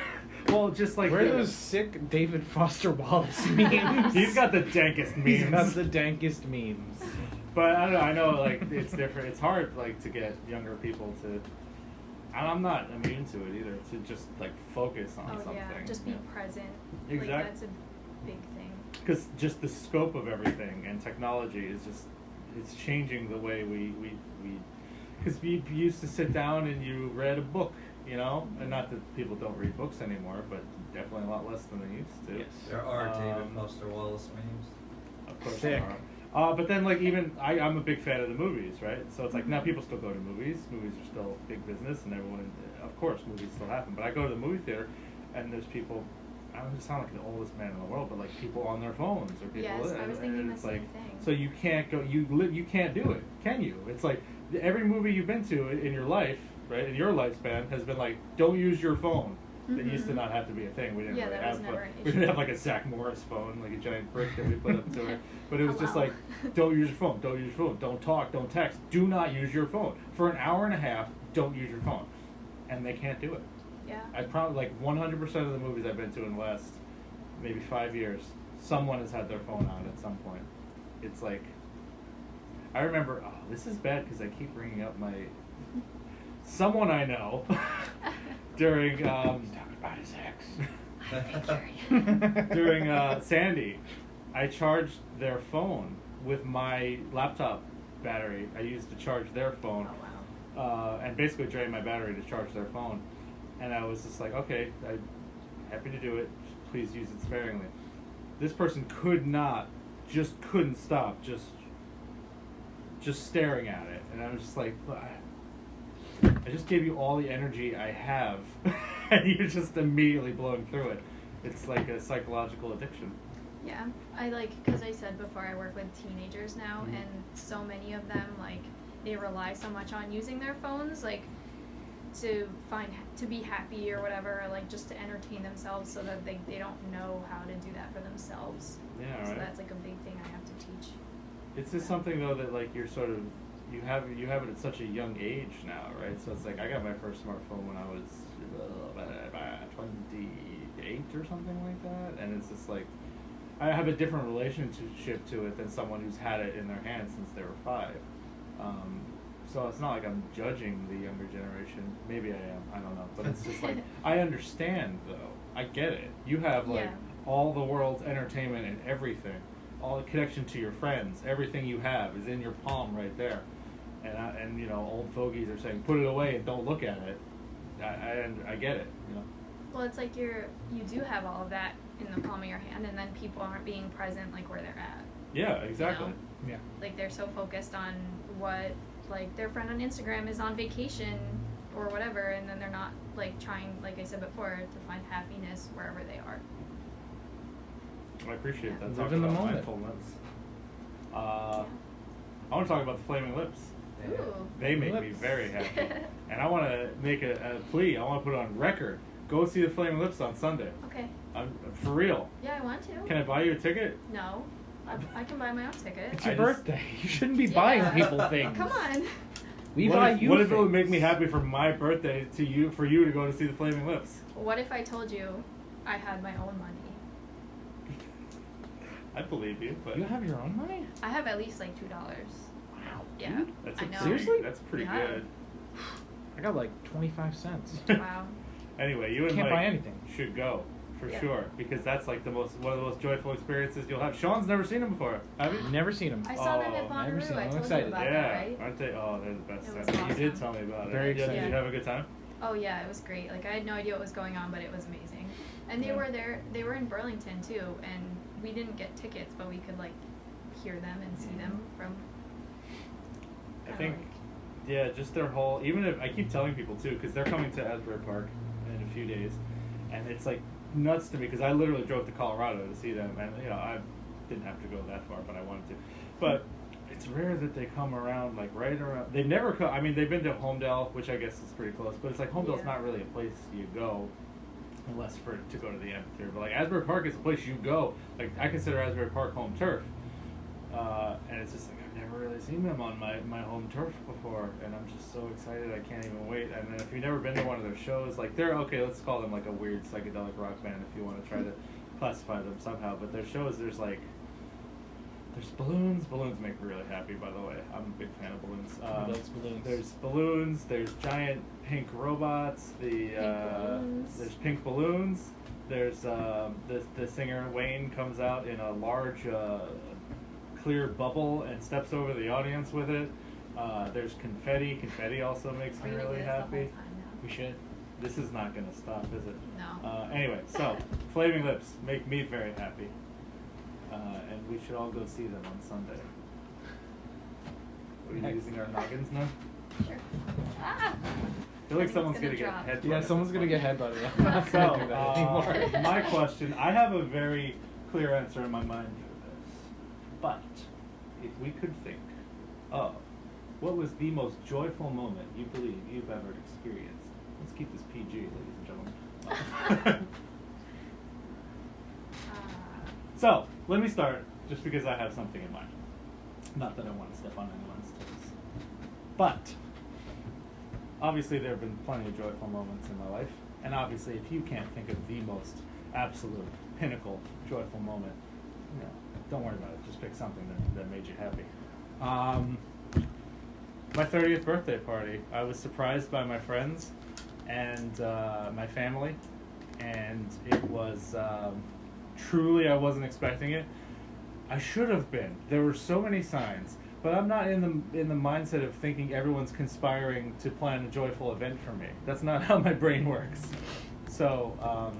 Well, just like
Where are
the-
those sick David Foster Wallace memes?
He's got the dankest memes.
He's got the dankest memes.
But I don't know. I know, like it's different. It's hard, like, to get younger people to. And I'm not immune to it either. To just like focus on
Oh
something.
yeah, just be present.
Exactly.
Like that's a big thing.
Because just the scope of everything and technology is just it's changing the way we because we used to sit down and you read a book, you know, and not that people don't read books anymore, but definitely a lot less than they used to.
Yes.
There are David
Um,
Foster Wallace memes.
Of course
Sick.
there are. But then, like, even I'm a big fan of the movies, right? So it's like now people still go to movies. Movies are still big business, and everyone, of course, movies still happen. But I go to the movie theater, and there's people. I don't sound like the oldest man in the world, but like people on their phones or people.
Yes, I was
and
thinking the
it's
same
like,
thing.
So you can't go. You can't do it, can you? It's like every movie you've been to in your life, right? In your lifespan, has been like, don't use your phone. That used to
Mhm.
not have to be a thing. We didn't
Yeah,
really
that
have.
was never an
We didn't
issue.
have like a Zach Morris phone, like a giant brick that we put up to it. But it was just
Hello.
like, don't use your phone. Don't use your phone. Don't talk. Don't text. Do not use your phone for an hour and a half. Don't use your phone, and they can't do it.
Yeah.
I probably like 100% of the movies I've been to in the last maybe 5 years, someone has had their phone on at some point. It's like, I remember. Oh, this is bad because I keep bringing up my someone I know during
He's talking about his ex.
during Sandy. I charged their phone with my laptop battery. I used to charge their phone.
Oh wow.
And basically drain my battery to charge their phone. and I was just like, okay, I'm happy to do it. Just please use it sparingly. This person couldn't stop just staring at it, and I was just like, I just gave you all the energy I have, and you're just immediately blowing through it. It's like a psychological addiction.
Yeah, I because I said before, I work with teenagers now,
Mhm.
and so many of them, like, they rely so much on using their phones, like, to be happy or whatever, or, like, just to entertain themselves, so that they don't know how to do that for themselves.
Yeah,
So
right.
that's, like, a big thing I have to teach.
It's just something though that like you're sort of you have it at such a young age now, right? So it's like I got my first smartphone when I was 28 or something like that, and it's just like I have a different relationship to it than someone who's had it in their hands since they were 5. So it's not like I'm judging the younger generation. Maybe I am. I don't know. But it's just like I understand though. I get it. You have like
Yeah.
all the world's entertainment and everything. All the connection to your friends, everything you have is in your palm right there, and you know old fogies are saying put it away and don't look at it. I get it, you know.
Well, it's like you do have all of that in the palm of your hand, and then people aren't being present, like, where they're at.
Yeah, exactly.
know?
Yeah.
Like, they're so focused on what, like, their friend on Instagram is on vacation or whatever, and then they're not, like, trying, like I said before, to find happiness wherever they are.
I appreciate that.
Live
Talk
in the
about
moment.
mindfulness. I want to talk about the Flaming Lips.
Ooh.
They make me
Lips.
very happy, and I want to make a plea. I want to put it on record. Go see the Flaming Lips on Sunday.
Okay.
For real.
Yeah, I want to.
Can I buy you a ticket?
No. I can buy my own ticket.
It's your
I just-
birthday. You shouldn't be buying
Yeah.
people things.
Come on.
We
what
buy
if,
you
What if it would
things.
make me happy for my birthday for you to go to see the Flaming Lips?
What if I told you I had my own money?
I believe you, but
You have your own money?
I have at least, like, $2.
Wow.
Yeah.
Dude.
that's
I know.
Seriously?
That's pretty
Yeah.
good.
I got like 25 cents.
Wow.
Anyway, you and
Can't
Mike
buy anything.
should go for
Yeah.
sure because that's like one of the most joyful experiences you'll have. Sean's never seen him before, have you?
Never seen them.
I saw them
Oh,
at
never
Bonnaroo.
seen them.
I
I'm
told
excited.
you about
Yeah,
that, right?
aren't they? Oh, they're the best.
It was
You did
awesome.
tell me about it.
Very
Yeah,
excited.
Did you have a good time?
Oh yeah, it was great. Like, I had no idea what was going on, but it was amazing. And they
Yeah.
were there. They were in Burlington too, and we didn't get tickets, but we could, like, hear them and see them from.
I
kinda,
think,
like,
yeah, just their whole. Even if I keep telling people too, because they're coming to Asbury Park in a few days, and it's like nuts to me because I literally drove to Colorado to see them, and you know I didn't have to go that far, but I wanted to. But it's rare that they come around like right around. They've never come. I mean, they've been to Homedale, which I guess is pretty close, but it's like Homedale's
Yeah.
not really a place you go. Unless to go to the amphitheater, but like Asbury Park is a place you go. Like I consider Asbury Park home turf, and it's just like I've never really seen them on my home turf before, and I'm just so excited I can't even wait. And then if you've never been to one of their shows, like they're okay, let's call them like a weird psychedelic rock band if you want to try to classify them somehow. But their shows, there's balloons. Balloons make me really happy, by the way. I'm a big fan of balloons.
Those balloons.
There's balloons. There's giant pink robots.
balloons.
There's pink balloons. There's the singer Wayne comes out in a large clear bubble and steps over the audience with it. There's confetti. Confetti also makes me
we're gonna
really
do this the
happy.
whole time now.
We should.
This is not gonna stop, is it?
No.
Anyway, so Flaming Lips make me very happy, and we should all go see them on Sunday. Are we
Heck.
using our noggins now?
Sure. Ah!
I feel like
I think
someone's
it's
gonna get
drop.
headbutted.
Yeah, someone's gonna get headbutted. I'm not
So,
gonna do that anymore.
my question, I have a very clear answer in my mind for this, but if we could think of what was the most joyful moment you believe you've ever experienced. Let's keep this PG, ladies and gentlemen. So, let me start, just because I have something in mind. Not that I want to step on anyone's toes. But, obviously there have been plenty of joyful moments in my life. And obviously, if you can't think of the most absolute pinnacle joyful moment, you know, don't worry about it. Just pick something that made you happy. My 30th birthday party. I was surprised by my friends and my family. And it was... truly, I wasn't expecting it. I should have been. There were so many signs. But I'm not in the mindset of thinking everyone's conspiring to plan a joyful event for me. That's not how my brain works. So,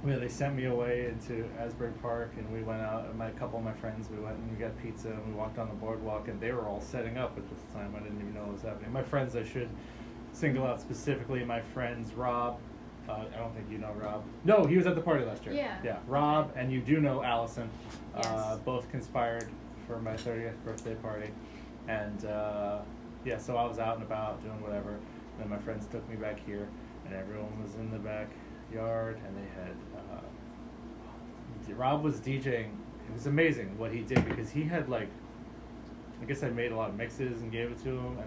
they sent me away into Asbury Park, and we went out. A couple of my friends, we went and we got pizza, and we walked on the boardwalk, and they were all setting up at this time. I didn't even know what was happening. My friends, I should single out specifically my friends Rob. I don't think you know Rob. No, he was at the party last year.
Yeah.
Yeah, Rob, and you do know Allison.
Yes.
Both conspired for my 30th birthday party. And yeah, so I was out and about doing whatever. Then my friends took me back here, and everyone was in the backyard, and they had Rob was DJing. It was amazing what he did, because he had I guess I made a lot of mixes and gave it to him,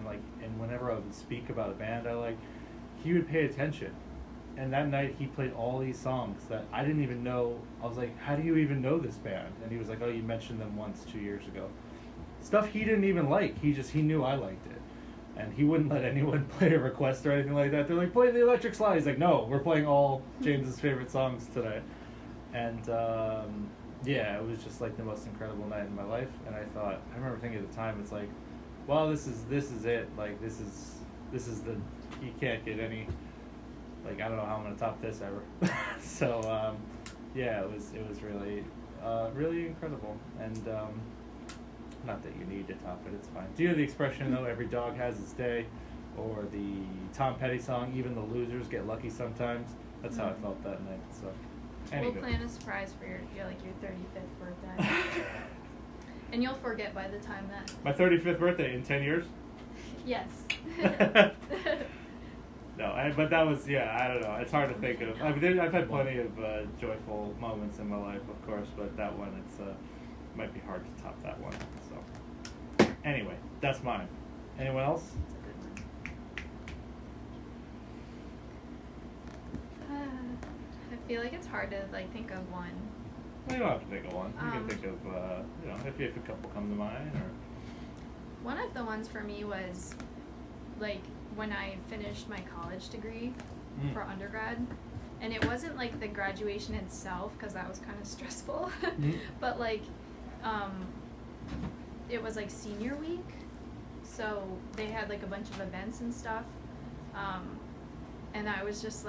and whenever I would speak about a band I liked, he would pay attention. And that night he played all these songs that I didn't even know. I was like, how do you even know this band? And he was like, oh, you mentioned them once 2 years ago. Stuff he didn't even like. He knew I liked it. And he wouldn't let anyone play a request or anything like that. They're like, play the Electric Slide. He's like, no, we're playing all James's favorite songs today. And yeah, it was just the most incredible night in my life. And I remember thinking at the time, it's like, well, this is it. This is the, you can't get any, I don't know how I'm gonna top this ever. So yeah, it was really really incredible. And not that you need to top it, it's fine. Do you know the expression though, every dog has its day, or the Tom Petty song, even the losers get lucky sometimes? That's how I felt that night. So
We'll
anywho.
plan a surprise for your 35th birthday. And you'll forget by the time that.
My 35th birthday in 10 years?
Yes.
No, but that was, yeah, I don't know. It's hard to think of. I've had plenty of joyful moments in my life, of course, but that one, might be hard to top that one. So, anyway, that's mine. Anyone else?
It's a good one. I feel like it's hard to think of one.
Well, you don't have to think of one. You can think of, if a couple come to mind, or.
One of the ones for me was when I finished my college degree for undergrad, and it wasn't the graduation itself, because that was kind of stressful, but it was senior week, so they had a bunch of events and stuff, and I was just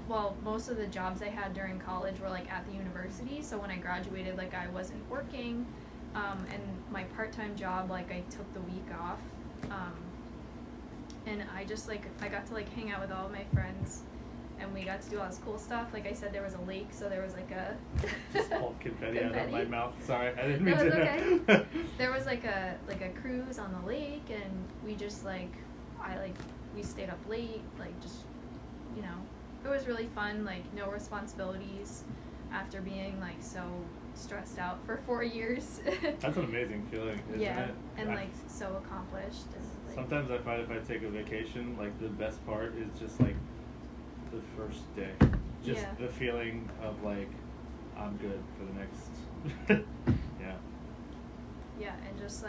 well, most of the jobs I had during college were at the university, so when I graduated I wasn't working, and my part-time job I took the week off, and I just I got to hang out with all of my friends, and we got to do all this cool stuff. Like I said, there was a lake, so there was a
just pulled confetti out of my mouth. Sorry, I didn't mean
no,
to.
it's okay. There was a cruise on the lake, and we just we stayed up late, just it was really fun. No responsibilities after being so stressed out for 4 years.
That's an amazing feeling, isn't
yeah,
it?
and so accomplished. And,
sometimes I find if I take a vacation, the best part is just the first day, just the feeling of I'm good for the next. Yeah.
Yeah, and just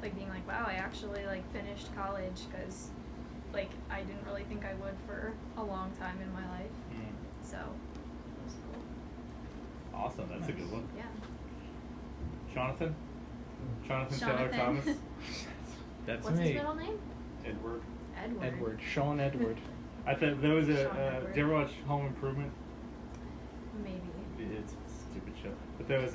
being wow, I actually finished college, because I didn't really think I would for a long time in my life. So it was cool.
Awesome, that's a good one.
Yeah.
Jonathan Taylor Thomas.
That's
What's
me.
his middle name?
Edward.
Edward. Sean Edward.
I thought there was
Sean
did
Edward.
you ever watch Home Improvement?
Maybe.
It's a stupid show. But there was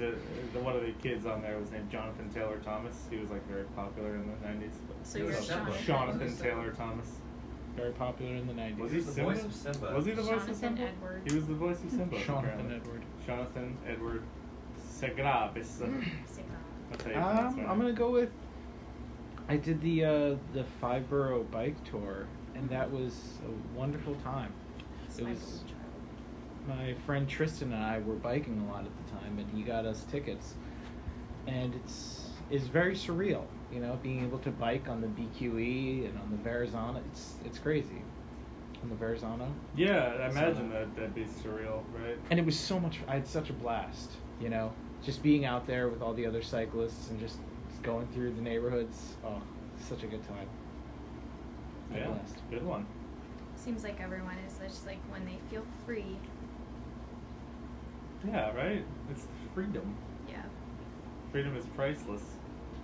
one of the kids on there was named Jonathan Taylor Thomas. He was very popular in the 90s.
So you're Jonathan.
Jonathan Taylor Thomas.
Very popular in the 90s.
Was he
the
Simba?
voice of Simba.
Was he the voice of
Jonathan
Simba?
Edward.
He was the voice of Simba.
Jonathan
apparently.
Edward.
Jonathan Edward Segrabis. That's how you pronounce it.
I'm gonna go with. I did the 5-borough bike tour, and that was a wonderful time. It was my friend Tristan and I were biking a lot at the time, and he got us tickets, and it's very surreal, being able to bike on the BQE and on the Verrazano. It's crazy. On the Verrazano.
Yeah, I imagine that'd be surreal, right?
And it was so much. I had such a blast, just being out there with all the other cyclists and just going through the neighborhoods. Oh, such a good time.
Yeah,
Blast.
good one.
Seems like everyone is just when they feel free.
Yeah, right? It's freedom.
Yeah.
Freedom is priceless.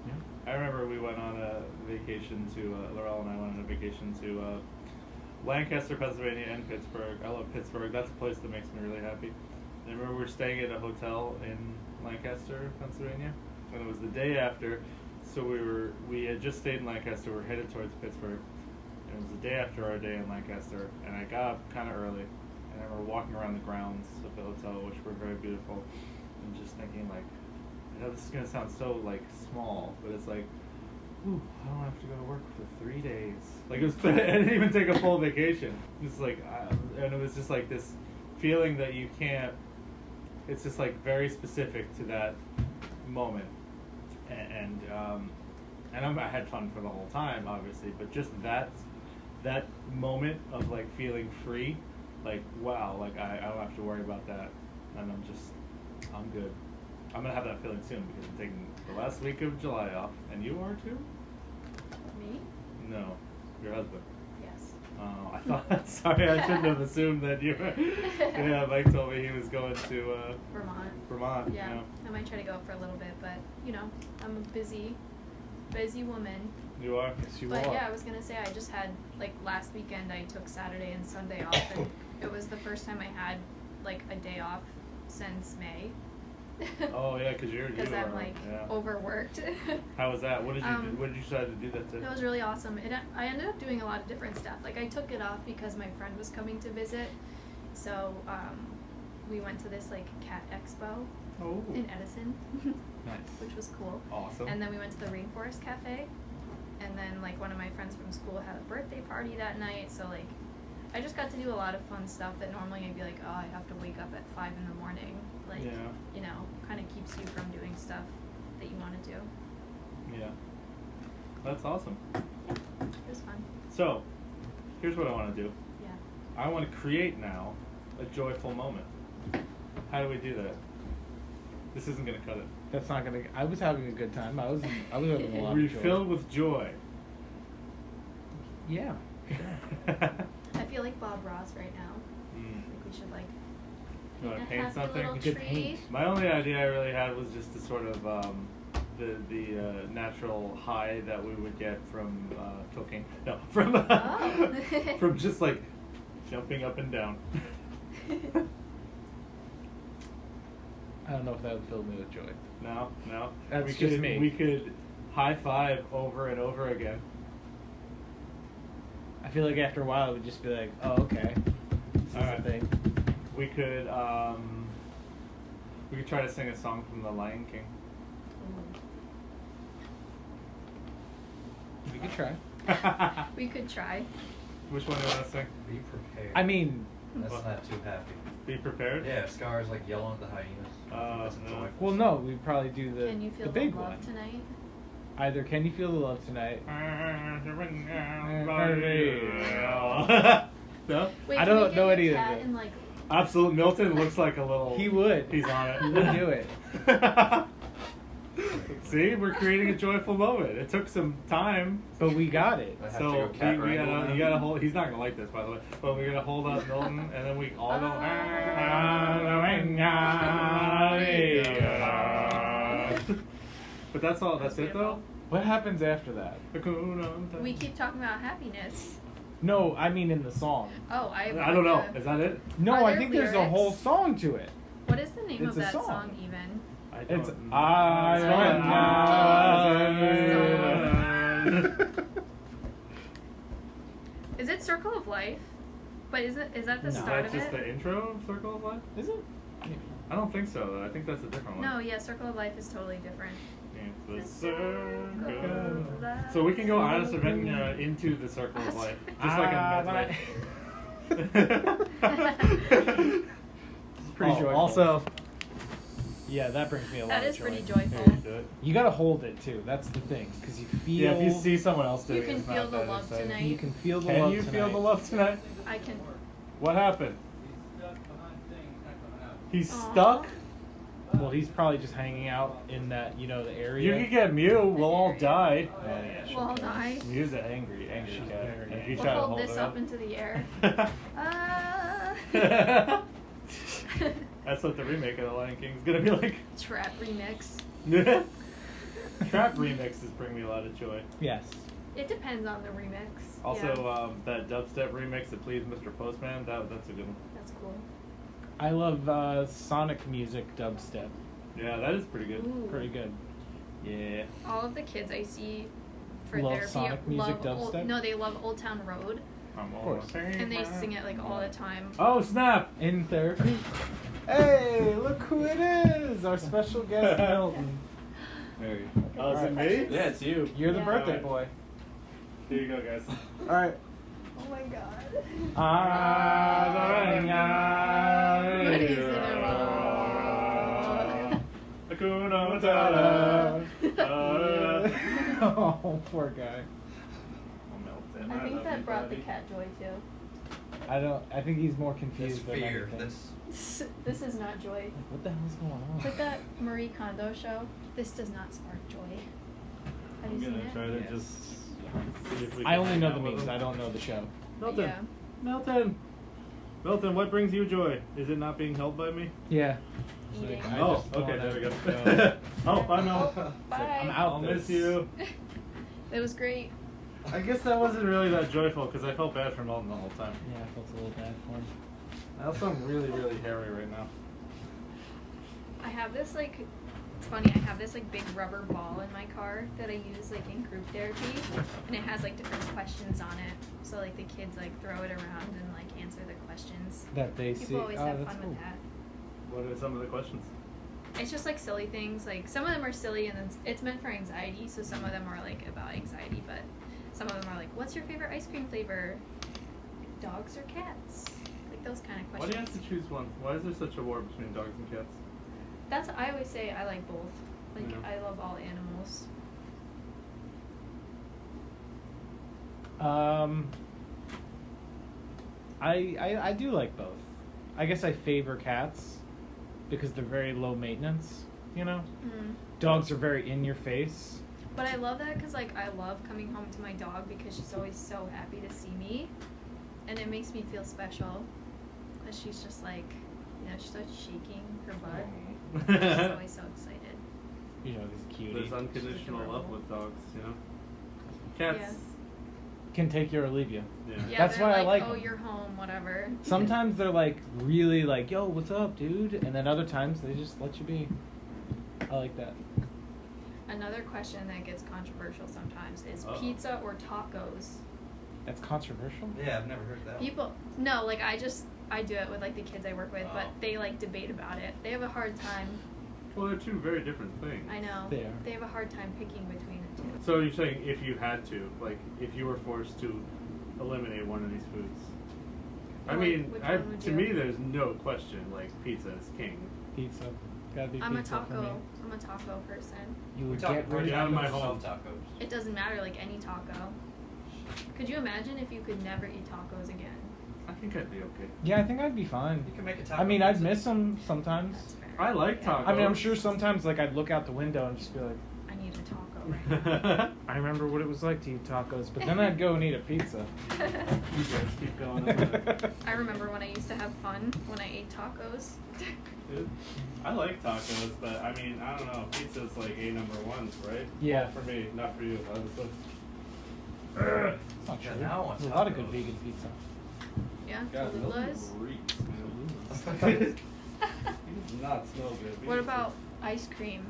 Yeah.
I remember we went on a vacation to Laurel and I went on a vacation to Lancaster, Pennsylvania, and Pittsburgh. I love Pittsburgh. That's a place that makes me really happy. And I remember we were staying at a hotel in Lancaster, Pennsylvania, and it was the day after. So we had just stayed in Lancaster. We're headed towards Pittsburgh. And it was the day after our day in Lancaster, and I got up kind of early. And I remember walking around the grounds of the hotel, which were very beautiful, and just thinking like, I know this is gonna sound so like small, but it's like, ooh, I don't have to go to work for 3 days. Like it was, I didn't even take a full vacation. Just like, and it was just like this feeling that you can't. It's just like very specific to that moment, and I had fun for the whole time, obviously, but just that moment of like feeling free, like wow, like I don't have to worry about that, and I'm good. I'm gonna have that feeling soon because I'm taking the last week of July off, and you are too?
Me?
No, your husband.
Yes.
Oh, I thought. Sorry, I shouldn't have assumed that you were. Yeah, Mike told me he was going to
Vermont.
Vermont.
Yeah.
You know.
I might try to go up for a little bit, but you know, I'm a busy woman.
You are.
Yes, you
But
are.
yeah, I was gonna say I just had like last weekend I took Saturday and Sunday off, and it was the first time I had like a day off since May.
Oh yeah, because
Because I'm like
yeah.
overworked.
How was that? What did you do? What did you decide to do that to?
It was really awesome. I ended up doing a lot of different stuff. Like I took it off because my friend was coming to visit, so we went to this like cat expo
Oh.
in Edison,
Nice.
which was cool.
Awesome.
And then we went to the Rainforest Cafe, and then like one of my friends from school had a birthday party that night. So like, I just got to do a lot of fun stuff that normally I'd be like, oh, I have to wake up at 5 in the morning. Like,
Yeah.
you know, kind of keeps you from doing stuff that you want to do.
Yeah. That's awesome.
It was fun.
So, here's what I want to do.
Yeah.
I want to create now a joyful moment. How do we do that? This isn't gonna cut it.
That's not gonna. I was having a good time. I was having a lot
We're
of joy.
filled with joy.
Yeah.
I feel like Bob Ross right now.
Mm.
Like we should like
You want to
a
paint
happy
something?
little
You could
tree.
paint.
My only idea I really had was just the sort of the natural high that we would get from cooking. No, from
Oh.
from just like jumping up and down.
I don't know if that would fill me with joy.
No.
That's
we
just
could,
me.
We could high five over and over again.
I feel like after a while it would just be like, oh, okay, this is
Alright.
a thing.
We could try to sing a song from The Lion King.
We could try.
We could try.
Which one do you want to sing?
Be prepared.
I mean,
That's
What?
not too happy.
Be prepared.
Yeah, Scar's like yelling at the hyenas. That's a
no.
joyful
well,
song.
no, we'd probably do
Can you
the
feel
big
the love
one.
tonight?
Either Can You Feel the Love Tonight?
No?
Wait,
I
can we
don't
get
know
your
any of
cat
it.
and like
Absolute Milton looks like a little.
He would.
He's on it.
He would do it.
See, we're creating a joyful moment. It took some time.
But we got it.
I have to
So
go cat
we
wrangle
gotta,
now.
you gotta hold. He's not gonna like this, by the way. But we're gonna hold up Milton, and then we all go. But that's all. That's it, though.
What happens after that?
we keep talking about happiness.
No, I mean in the song.
Oh, I
don't know. Is that it?
No,
Are
I
there
think there's a
lyrics?
whole song to it.
What is the name
It's
of
a
that
song.
song even?
I
It's
don't-
I
Is it Circle of Life? But is that the
No.
Is
start
that
of
just
it?
the intro of Circle of Life?
Is it? Maybe.
I don't think so. I think that's a different one.
No, yeah, Circle of Life is totally different.
It's the circle.
of life.
So we can go out of Savannah into the Circle of Life, just like a
It's pretty joyful. Also, yeah, that brings me a lot
That
of
is
joy.
pretty joyful.
You gotta hold it too. That's the thing, because you feel.
Yeah, if you see someone else doing
You
it,
can
it's not
feel the
that
love
exciting.
tonight.
You can feel the
Can
love
you
tonight.
feel the love tonight?
I can.
What happened? He's
Aw.
stuck?
Well, he's probably just hanging out in that, the
You
area.
can get Mew. We'll all die.
We'll all die.
Mew's an angry cat.
very
If you
We'll
try to
hold
hold
this
it
up into the air.
That's what the remake of The Lion King is gonna be like.
Trap remix.
Trap remixes bring me a lot of joy.
Yes.
It depends on the remix.
Also,
yeah.
that dubstep remix of Please Mr. Postman, that's a good one.
That's cool.
I love Sonic music dubstep.
Yeah, that is pretty good.
Ooh.
Pretty good.
Yeah.
All of the kids I see for
Love
therapy
Sonic music
love
dubstep?
no, they love Old Town Road,
Of
course.
and they sing it like all the time.
Oh, snap!
In therapy. Hey, look who it is! Our special guest, Milton.
There you go. Oh, is it me?
Yeah, it's you.
You're the
Yeah.
birthday
Alright.
boy.
Here you go, guys.
All right.
Oh my god.
What
is it
Hakuna Matata.
Oh, poor guy.
I think that brought the cat joy too.
I think he's more
It's
confused than
fear.
anything.
This is not joy.
What the hell's going on?
It's like that Marie Kondo show. This does not spark joy. Have
I'm
you
gonna
seen
try
it?
to
Yes.
just see if we
I
can
only
hang
know
out
the
with
memes.
him.
I don't know the show.
Milton.
Yeah.
Milton. Milton, what brings you joy? Is it not being held by me?
Yeah.
Eating.
I
Oh,
just
okay,
wanna
there we go.
go.
Oh, bye, Mel.
Oh, bye.
I'm out.
I'll miss you.
It was great.
I guess that wasn't really that joyful because I felt bad for Milton the whole time.
Yeah, I felt a little bad for him.
I also am really, really hairy right now.
I have this like, it's funny. I have this like big rubber ball in my car that I use like in group therapy, and it has like different questions on it. So like the kids like throw it around and like answer the questions.
That they see.
People always
Oh,
have
that's
fun
cool.
with that.
What are some of the questions?
It's just like silly things. Like some of them are silly, and then it's meant for anxiety. So some of them are like about anxiety, but some of them are like, "What's your favorite ice cream flavor? Dogs or cats?" Like those kind of
Why
questions.
do you have to choose one? Why is there such a war between dogs and cats?
I always say I like both. Like
Yeah.
I love all animals.
I do like both. I guess I favor cats because they're very low maintenance. You know,
Mm.
dogs are very in your face.
But I love that because like I love coming home to my dog because she's always so happy to see me, and it makes me feel special. Because she's just like, you know, she starts shaking her butt. She's always so excited.
You know, these cuties
There's unconditional love
adorable.
with dogs, you know? Cats.
Yes.
can take you or leave you.
Yeah.
Yeah,
That's
they're
why I
like,
like
oh,
'em.
you're home, whatever.
Sometimes they're like really like, yo, what's up, dude? And then other times they just let you be. I like that.
Another question that gets controversial sometimes is
Uh-oh.
pizza or tacos.
That's controversial.
Yeah, I've never heard that.
People, no, like I do it with like the kids I work with, but
Oh.
they like debate about it. They have a hard time.
Well, they're two very different things.
I know.
They are.
They have a hard time picking between the two.
So you're saying if you had to, like, if you were forced to eliminate one of these foods? I
Like,
mean,
which one would
to
you?
me, there's no question, like, pizza is king.
Pizza. Gotta be
I'm a
pizza for me.
taco. I'm a taco person.
You
We
would
talk
get rid
Get out of my
tacos,
home.
self-tacos.
It doesn't matter, like any taco. Could you imagine if you could never eat tacos again?
I think I'd be okay.
Yeah, I think I'd be fine.
You can make a taco.
I mean, I'd
pizza.
miss them sometimes.
That's fair.
I like
Yeah.
tacos.
I mean, I'm sure sometimes like I'd look out the window and just be like,
I need a taco right now.
I remember what it was like to eat tacos, but then I'd go and eat a pizza.
You guys keep going on.
I remember when I used to have fun when I ate tacos.
Dude, I like tacos, but I mean, I don't know. Pizza's like a number one, right?
Yeah.
Well, for me, not for you, obviously.
It's not
Yeah,
true.
now it's
There's a lot of good
tacos.
vegan pizza.
Yeah,
God,
Tallulah's.
He does not smell good.
What about ice cream?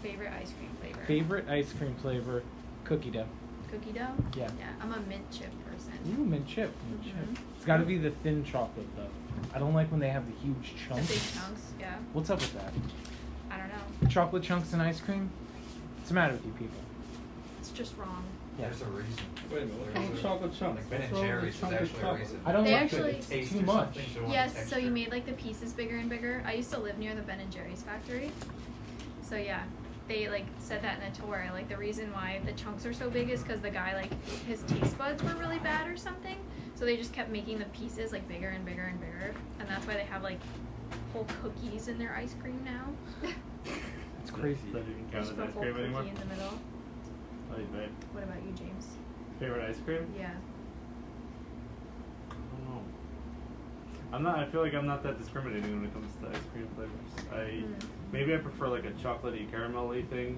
Favorite ice cream flavor?
Favorite ice cream flavor, cookie dough.
Cookie dough?
Yeah.
Yeah, I'm a mint chip person.
Ooh, mint chip. Mint
Mhm.
chip. It's got to be the thin chocolate though. I don't like when they have the huge
The
chunks.
big chunks, yeah.
What's up with that?
I don't know.
Chocolate chunks in ice cream? What's the matter with you people?
It's just wrong.
Yeah.
There's a reason.
Wait a minute, what's
There's
wrong with
a-
chocolate chunks?
Like Ben
What's
and
wrong with
Jerry's is
chunky
actually a
chocolate?
reason.
I don't
They
like
actually-
it. It's
Taste
too
or
much.
something, so they want
Yes,
the
so you
texture.
made like the pieces bigger and bigger. I used to live near the Ben and Jerry's factory. So yeah, they like said that in a tour. Like the reason why the chunks are so big is because the guy like his taste buds were really bad or something. So they just kept making the pieces like bigger and bigger and bigger, and that's why they have like whole cookies in their ice cream now.
It's crazy.
Does that even count
Just
as
put a
ice
whole
cream
cookie
anymore?
in the middle.
Oh, you bet.
What about you, James?
Favorite ice cream?
Yeah.
I don't know. I feel like I'm not that discriminating when it comes to ice cream flavors.
Mm.
Maybe I prefer like a chocolatey caramelly thing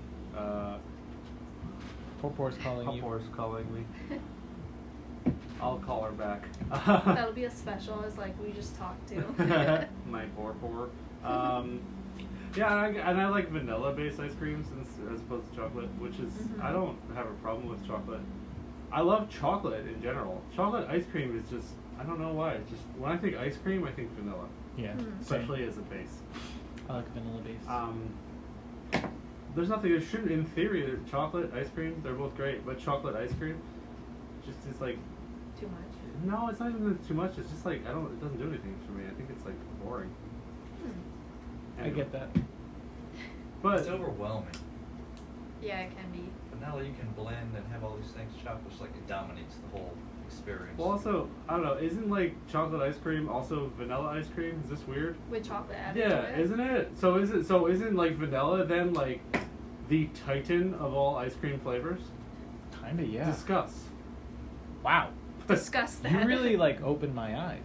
Poor's calling you.
Poor's calling me. I'll call her back.
That'll be a special. It's like we just talked to.
My poor. Yeah, and I like vanilla-based ice creams as opposed to chocolate, which is I don't have a problem with chocolate. I love chocolate in general. Chocolate ice cream is just I don't know why. It's just when I think ice cream, I think vanilla,
Yeah.
especially as a base.
I like vanilla base.
There's nothing. There shouldn't, in theory, chocolate ice cream. They're both great, but chocolate ice cream just is like.
Too much.
No, it's not even that too much. It's just like I don't. It doesn't do anything for me. I think it's like boring.
I get that.
But
It's overwhelming.
Yeah, it can be.
Vanilla you can blend and have all these things. Chocolate's like it dominates the whole experience.
well, also I don't know. Isn't like chocolate ice cream also vanilla ice cream? Is this weird?
With chocolate added
Yeah,
to it.
isn't it? So isn't like vanilla then like the titan of all ice cream flavors?
Kinda, yeah.
Discuss.
Wow.
Discuss that.
You really like opened my eyes.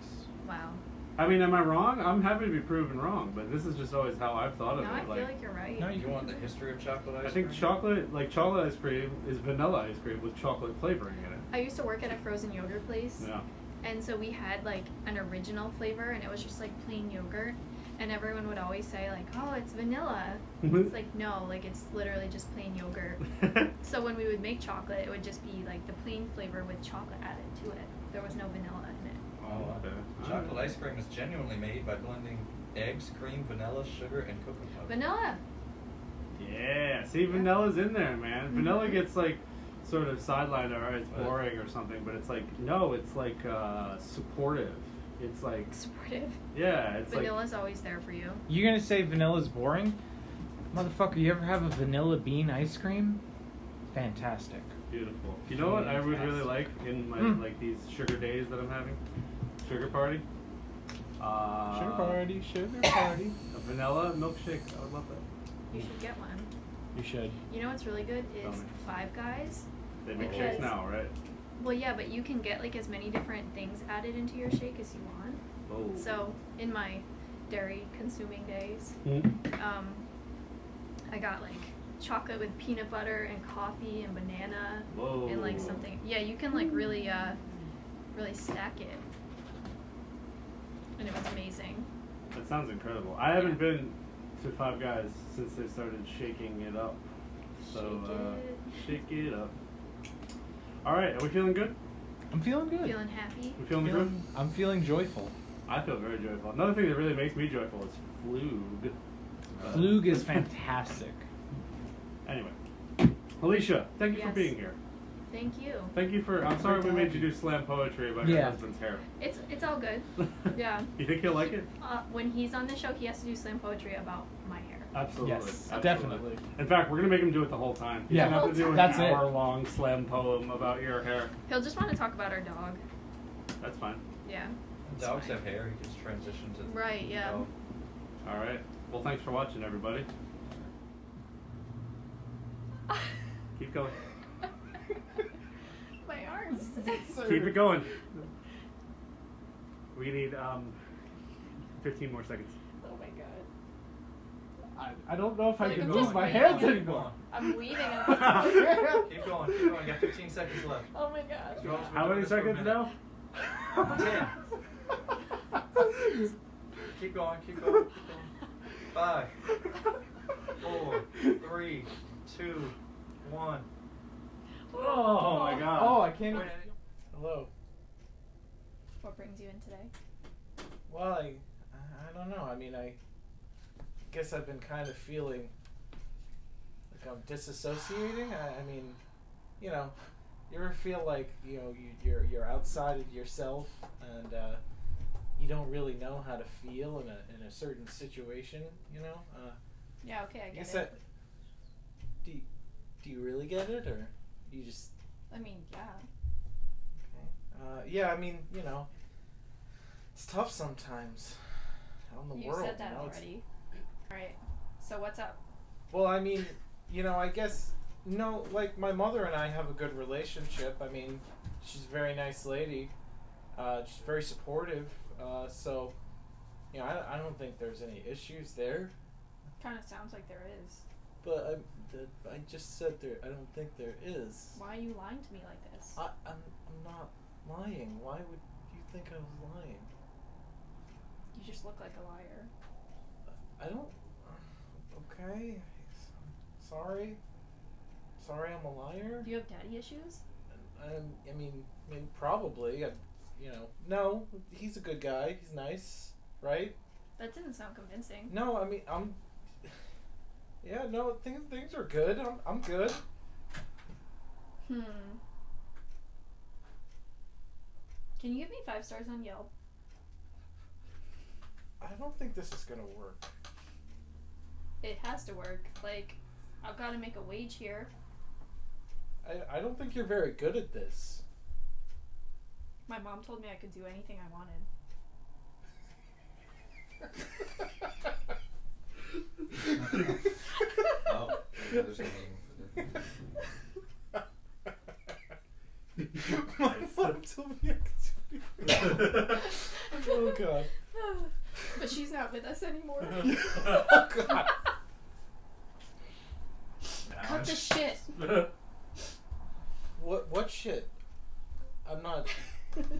Wow.
I mean, am I wrong? I'm happy to be proven wrong, but this is just always how I've thought of
No,
it.
I feel like you're right.
No,
you want the history of chocolate ice
I think
cream?
chocolate ice cream is vanilla ice cream with chocolate flavoring in it.
I used to work at a frozen yogurt place.
Yeah.
And so we had like an original flavor and it was just like plain yogurt. And everyone would always say like, oh, it's vanilla. It's like, no, like it's literally just plain yogurt. So when we would make chocolate, it would just be like the plain flavor with chocolate added to it. There was no vanilla in it.
Oh, okay.
Chocolate ice cream is genuinely made by blending eggs, cream, vanilla, sugar, and cocoa powder.
Vanilla.
Yeah, see, vanilla's in there, man. Vanilla gets like sort of sidelined or it's
What?
boring or something, but it's like no, it's like supportive. It's like
Supportive.
yeah, it's
Vanilla's always there for you.
You gonna say vanilla's boring? Motherfucker, you ever have a vanilla bean ice cream? Fantastic.
like beautiful. You know what I would really like in my like these sugar days that I'm having? Sugar party.
Sugar party, sugar party.
A vanilla milkshake. I would love that.
You should get one.
You should.
You know what's really good
Tell
is
me.
Five Guys.
They make
Because-
shakes now, right?
Well, yeah, but you can get like as many different things added into your shake as you want.
Oh.
So in my dairy consuming days, I got like chocolate with peanut butter and coffee and banana
Whoa.
and like something. Yeah, you can like really stack it, and it was amazing.
That sounds incredible. I haven't been to Five Guys since they started shaking it up. So shake it up. All right, are we feeling good?
I'm feeling good.
Feeling happy.
We feeling good?
I'm feeling joyful.
I feel very joyful. Another thing that really makes me joyful is Flug.
Flug is fantastic.
Anyway, Alicia, thank you for
Yes.
being here.
Thank you.
Thank you for. I'm sorry we made you do slam poetry about your
Yeah.
husband's hair.
It's all good. Yeah.
You think he'll like it?
When he's on the show, he has to do slam poetry about my hair.
Absolutely.
Yes,
Absolutely.
definitely.
In fact, we're gonna make him do it the whole time. He's
Yeah.
gonna have to do an
That's it.
hour-long slam poem about your hair.
He'll just want to talk about our dog.
That's fine.
Yeah.
Dogs have hair. You can just transition to.
Right, yeah.
dog.
All right. Well, thanks for watching, everybody. Keep going.
My arms.
Keep it going. We need 15 more seconds.
Oh my god.
I don't know if I
Like,
can
I'm
move
just
my
waiting.
hands
Keep
anymore.
going.
I'm bleeding at this point.
Keep going. Keep going. You got 15 seconds left.
Oh my god.
You want us to
How
do
many
this for a
seconds
minute?
now?
10. Keep going. Keep going. 5, 4, 3, 2, 1.
Oh my god.
Oh, I can't.
Wait.
Hello.
What brings you in today?
Well, I don't know. I mean, I guess I've been kind of feeling like I'm disassociating. I mean, you know, you ever feel like you're outside of yourself and you don't really know how to feel in a certain situation. You know.
Yeah, okay, I get
guess
it.
Do you really get it, or you just?
I mean, yeah.
Okay. Yeah, I mean, you know, it's tough sometimes out in the
You
world.
said that
you know, it's-
already. Alright. So what's up?
Well, I mean, you know, I guess, no, like, my mother and I have a good relationship. I mean, she's a very nice lady. She's very supportive. So, you know, I don't think there's any issues there.
Kind of sounds like there is.
But I just said there. I don't think there is.
Why are you lying to me like this?
I'm not lying. Why would you think I was lying?
You just look like a liar.
I don't. Okay. Sorry. Sorry, I'm a liar.
Do you have daddy issues?
I mean, probably. No. He's a good guy. He's nice, right?
That didn't sound convincing.
No, I mean, I'm. Yeah, no, things are good. I'm good.
Can you give me 5 stars on Yelp?
I don't think this is gonna work.
It has to work. Like, I've got to make a wage here.
I don't think you're very good at this.
My mom told me I could do anything I wanted.
Oh, yeah, there's a name for that.
My mom told me I could do. Oh god.
But she's not with us anymore.
Oh god.
Cut the shit.
What shit? I'm not.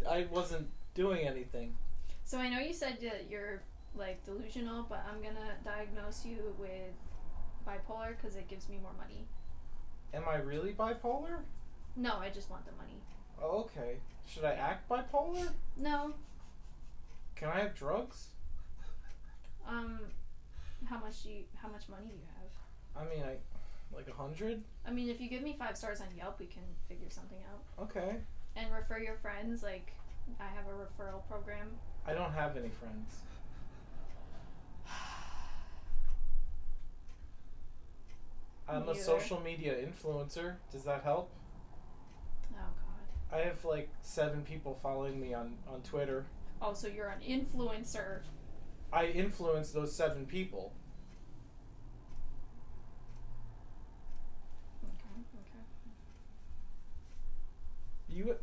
I wasn't doing anything.
So I know you said that you're like delusional, but I'm gonna diagnose you with bipolar because it gives me more money.
Am I really bipolar?
No, I just want the money.
Oh, okay. Should I act bipolar?
No.
Can I have drugs?
How much money do you have?
I mean, like 100.
I mean, if you give me 5 stars on Yelp, we can figure something out.
Okay.
And refer your friends. Like, I have a referral program.
I don't have any friends. I'm a
Neither.
social media influencer. Does that help?
Oh God.
I have like 7 people following me on Twitter.
Oh, so you're an influencer.
I influence those 7 people.
Okay.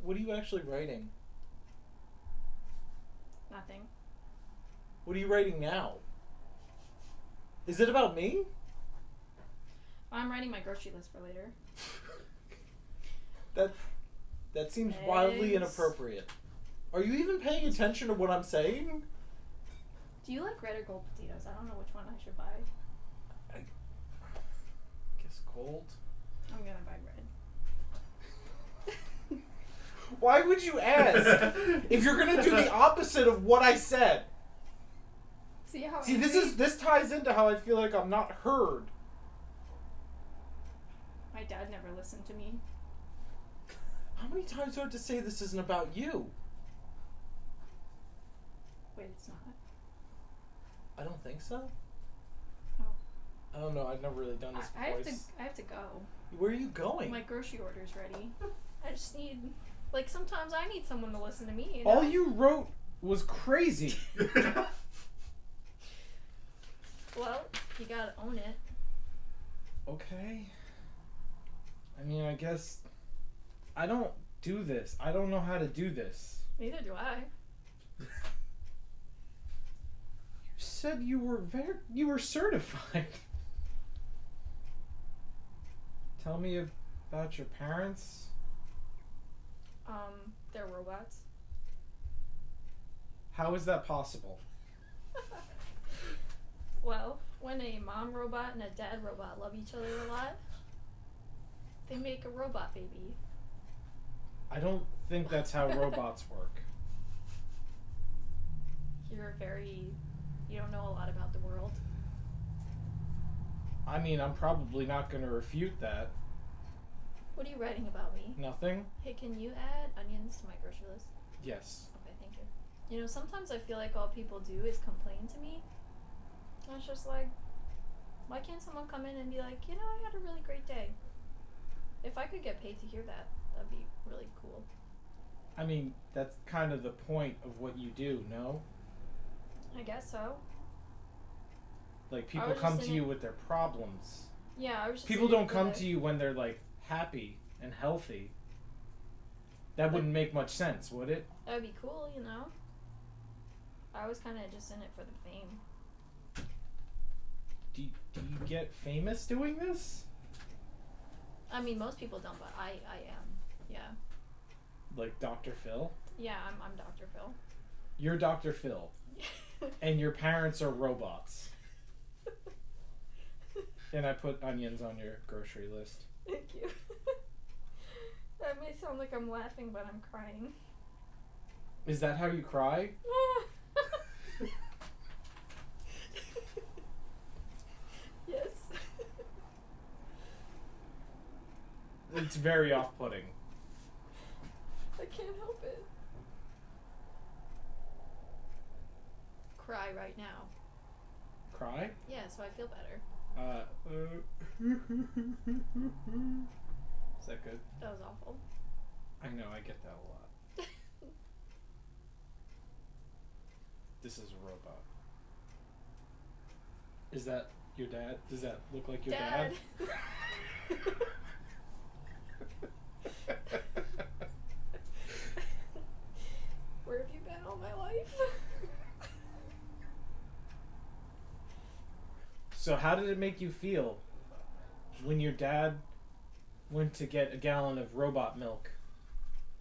What are you actually writing?
Nothing.
What are you writing now? Is it about me?
I'm writing my grocery list for later.
That seems wildly
Eggs.
inappropriate. Are you even paying attention to what I'm saying?
Do you like red or gold potatoes? I don't know which one I should buy.
I guess gold.
I'm gonna buy red.
Why would you ask if you're gonna do the opposite of what I said?
See how
See,
angry?
this ties into how I feel like I'm not heard.
My dad never listened to me.
How many times do I have to say this isn't about you?
Wait, it's not.
I don't think so.
Oh.
I don't know. I've never really done this
I
before.
have to go.
Where are you going?
My grocery order's ready. I just need, like, sometimes I need someone to listen to me. You know?
All you wrote was crazy.
Well, you gotta own it.
Okay. I mean, I guess I don't do this. I don't know how to do this.
Neither do I.
You said you were certified. Tell me about your parents.
They're robots.
How is that possible?
Well, when a mom robot and a dad robot love each other a lot, they make a robot baby.
I don't think that's how robots work.
You don't know a lot about the world.
I mean, I'm probably not going to refute that.
What are you writing about me?
Nothing?
Hey, can you add onions to my grocery list?
Yes.
Okay, thank you. You know, sometimes I feel like all people do is complain to me. And it's just like, why can't someone come in and be like, you know, I had a really great day? If I could get paid to hear that, that'd be really cool.
I mean, that's kind of the point of what you do, no?
I guess so.
Like,
I
people
was
come
just
to
in
you
it-
with their problems.
Yeah, I was just
People
in it
don't
for
come
the-
to you when they're, like, happy and healthy. That wouldn't make much sense, would it?
That would be cool, you know? I was kind of just in it for the fame.
do you get famous doing this?
I mean, most people don't, but I am. Yeah.
Like Dr. Phil?
Yeah, I'm Dr. Phil.
You're Dr. Phil. And your parents are robots. And I put onions on your grocery list.
Thank you. That may sound like I'm laughing, but I'm crying.
Is that how you cry?
Yes.
It's very off-putting.
I can't help it. Cry right now.
Cry?
Yeah, so I feel better.
Is that good?
That was awful.
I know, I get that a lot. This is a robot. Is that your dad? Does that look like your dad?
Where have you been all my life?
So how did it make you feel when your dad went to get a gallon of robot milk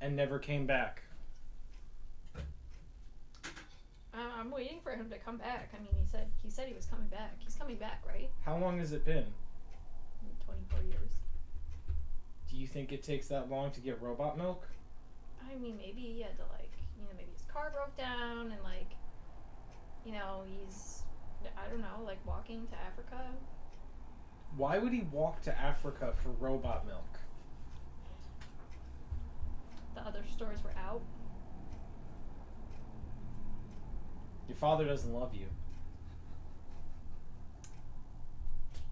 and never came back?
I'm waiting for him to come back. I mean, he said he was coming back. He's coming back, right?
How long has it been?
24 years.
Do you think it takes that long to get robot milk?
I mean, maybe he had to, like, maybe his car broke down and, like, he's, I don't know, like, walking to Africa.
Why would he walk to Africa for robot milk?
The other stores were out.
Your father doesn't love you.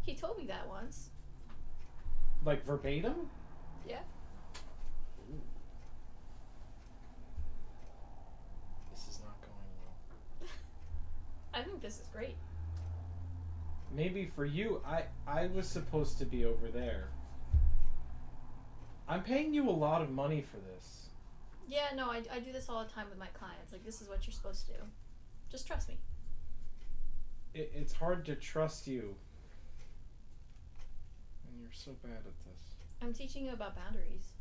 He told me that once.
Like verbatim?
Yeah.
This is not going well.
I think this is great.
Maybe for you, I was supposed to be over there. I'm paying you a lot of money for this.
Yeah, no, I do this all the time with my clients. Like, this is what you're supposed to do. Just trust me.
It's hard to trust you when you're so bad at this.
I'm teaching you about boundaries.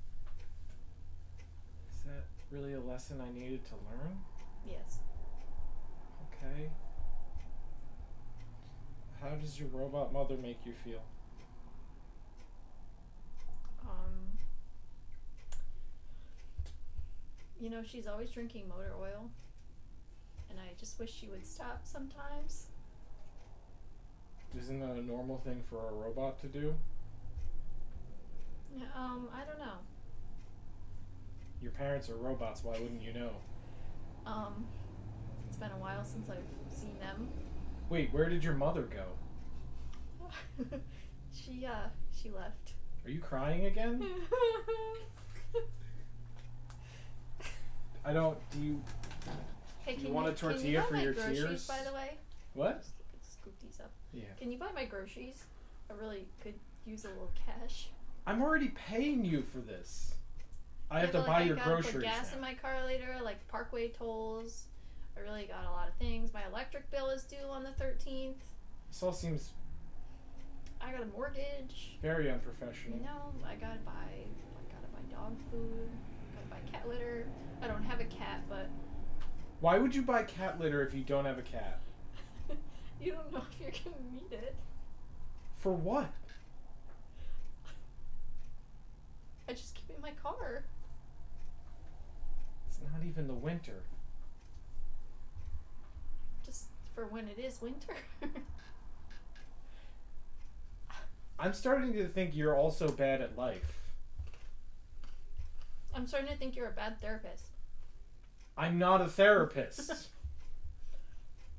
Is that really a lesson I needed to learn?
Yes.
Okay. How does your robot mother make you feel?
She's always drinking motor oil. And I just wish she would stop sometimes.
Isn't that a normal thing for a robot to do?
Yeah, I don't know.
Your parents are robots, why wouldn't you know?
It's been a while since I've seen them.
Wait, where did your mother go?
She left.
Are you crying again? Do you
Hey,
you want a tortilla for your
groceries,
tears?
by the way?
What?
Scoop these up.
Yeah.
Can you buy my groceries? I really could use a little cash.
I'm already paying you for this. I have to
but,
buy
like,
your
I gotta
groceries
put gas
now.
in my car later, like Parkway tolls. I really got a lot of things. My electric bill is due on the 13th.
This all seems
I got a mortgage.
very unprofessional.
I gotta buy dog food. Gotta buy cat litter. I don't have a cat, but
Why would you buy cat litter if you don't have a cat?
you don't know if you're gonna need it.
For what?
I just keep it in my car.
It's not even the winter.
Just for when it is winter.
I'm starting to think you're also bad at life.
I'm starting to think you're a bad therapist.
I'm not a therapist.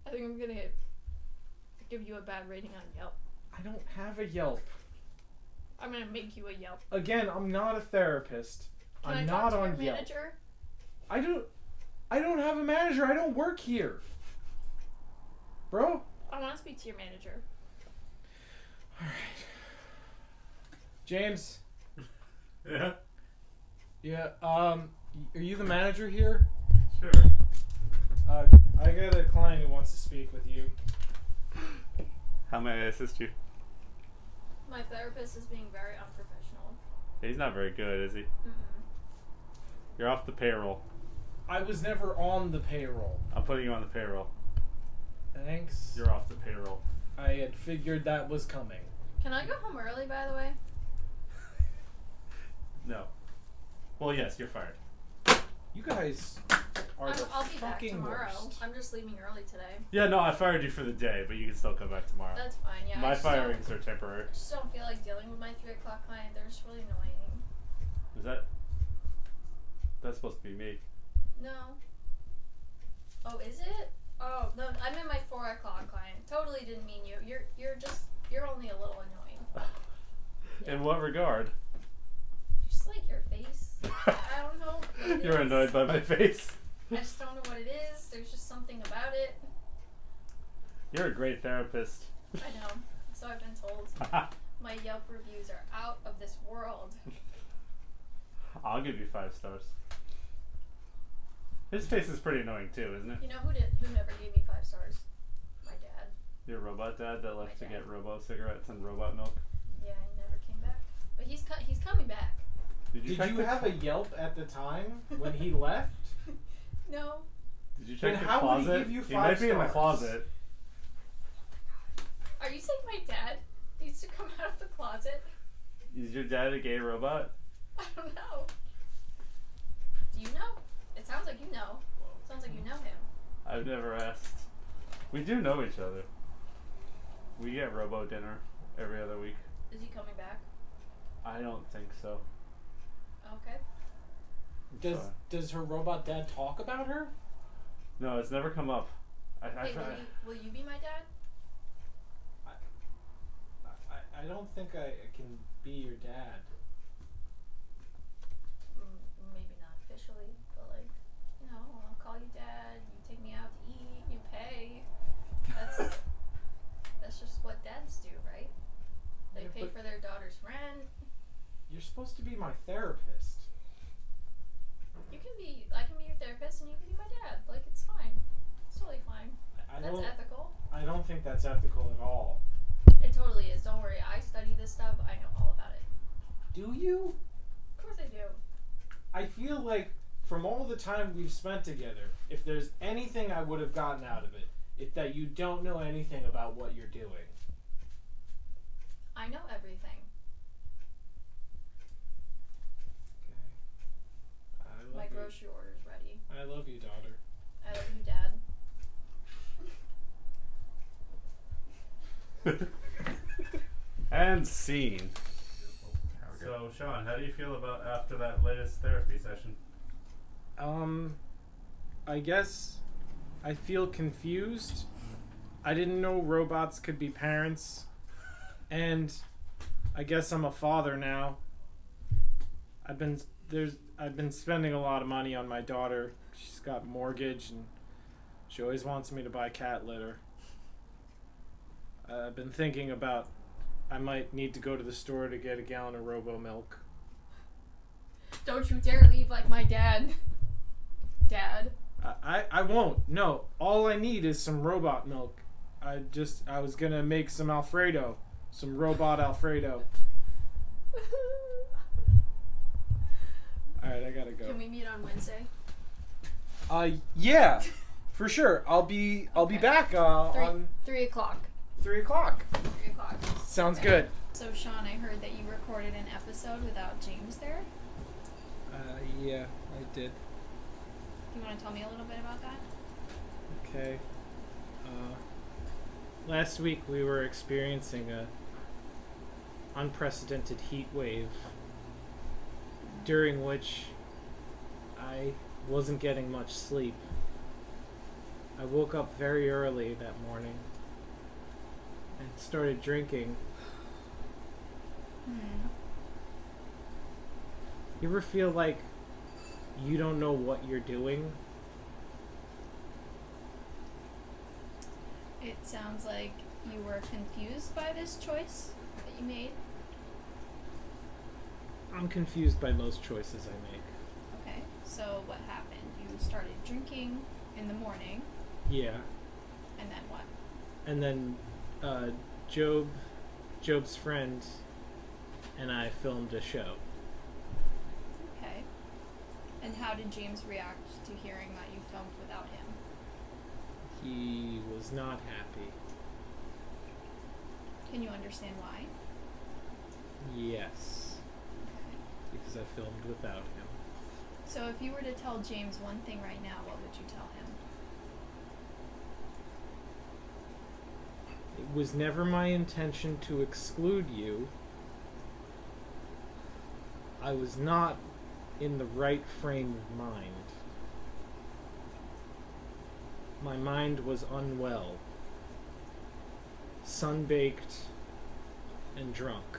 I think I'm gonna give you a bad rating on Yelp.
I don't have a Yelp.
I'm gonna make you a Yelp.
Again, I'm not a therapist.
Can
I'm
I
not
talk to
on
your
Yelp.
manager?
I don't have a manager. I don't work here. Bro?
I want to speak to your manager.
Alright. James?
Yeah?
Yeah, are you the manager here?
Sure.
I got a client who wants to speak with you.
How may I assist you?
My therapist is being very unprofessional.
He's not very good, is he?
Mm-mm.
You're off the payroll.
I was never on the payroll.
I'm putting you on the payroll.
Thanks.
You're off the payroll.
I had figured that was coming.
Can I go home early, by the way?
No. Well, yes, you're fired.
You guys are the
I'll be back
fucking
tomorrow.
worst.
I'm just leaving early today.
Yeah, no, I fired you for the day, but you can still come back tomorrow.
That's fine, yeah.
My
I just don't-
firings are temporary.
I just don't feel like dealing with my 3 o'clock client. They're just really annoying.
Is that? That's supposed to be me.
No. Oh, is it? Oh, no, I meant my 4 o'clock client. Totally didn't mean you. You're only a little annoying.
In what regard?
Just like your face. I don't know what it
You're
is.
annoyed by my face.
I just don't know what it is. There's just something about it.
You're a great therapist.
I know. So I've been told. My Yelp reviews are out of this world.
I'll give you 5 stars. His face is pretty annoying too, isn't it?
You know who never gave me 5 stars? My dad.
Your robot dad that left to
My dad.
get robo cigarettes and robot milk.
Yeah, he never came back. But he's coming back.
Did you
Did
check
you
the
have a Yelp at the time when he left?
No.
Did you check
Then
the
how would he
closet?
give you
He
5
might be in the
stars?
closet.
Are you saying my dad needs to come out of the closet?
Is your dad a gay robot?
I don't know. Do you know? It sounds like you know. Sounds like you know him.
I've never asked. We do know each other. We get robo dinner every other week.
Is he coming back?
I don't think so.
Okay.
Does her robot dad talk about her?
No, it's never come up.
Hey, will you be my dad?
I don't think I can be your dad.
Maybe not officially, but like, you know, I'll call you dad. You take me out to eat. You pay. That's just what dads do, right? They
Yeah,
pay
but-
for their daughter's rent.
You're supposed to be my therapist.
I can be your therapist, and you can be my dad. Like, it's fine. It's totally fine.
I
That's
don't.
ethical.
I don't think that's ethical at all.
It totally is. Don't worry. I study this stuff. I know all about it.
Do you?
Of course I do.
I feel like from all the time we've spent together, if there's anything I would have gotten out of it, it's that you don't know anything about what you're doing.
I know everything.
Okay. I love
My
you.
grocery order's ready.
I love you, daughter.
I love you, Dad.
And scene. So, Sean, how do you feel about after that latest therapy session?
I guess I feel confused. I didn't know robots could be parents. And I guess I'm a father now. I've been spending a lot of money on my daughter. She's got mortgage and she always wants me to buy cat litter. I've been thinking about I might need to go to the store to get a gallon of robo milk.
Don't you dare leave like my dad. Dad.
I won't. No, all I need is some robot milk. I was gonna make some Alfredo. Some robot Alfredo. Alright, I gotta go.
Can we meet on Wednesday?
Yeah, for sure. I'll be
Okay.
back on
3 o'clock.
3 o'clock.
3 o'clock.
Sounds
Okay.
good.
So, Sean, I heard that you recorded an episode without James there.
Yeah, I did.
Do you want to tell me a little bit about that?
Okay. Last week we were experiencing a unprecedented heat wave, during which I wasn't getting much sleep. I woke up very early that morning and started drinking. You ever feel like you don't know what you're doing?
It sounds like you were confused by this choice that you made.
I'm confused by most choices I make.
Okay, so what happened? You started drinking in the morning,
Yeah.
and then what?
And then Job's friend, and I filmed a show.
Okay. And how did James react to hearing that you filmed without him?
He was not happy.
Can you understand why?
Yes,
Okay.
because I filmed without him.
So if you were to tell James one thing right now, what would you tell him?
It was never my intention to exclude you. I was not in the right frame of mind. My mind was unwell, sunbaked, and drunk.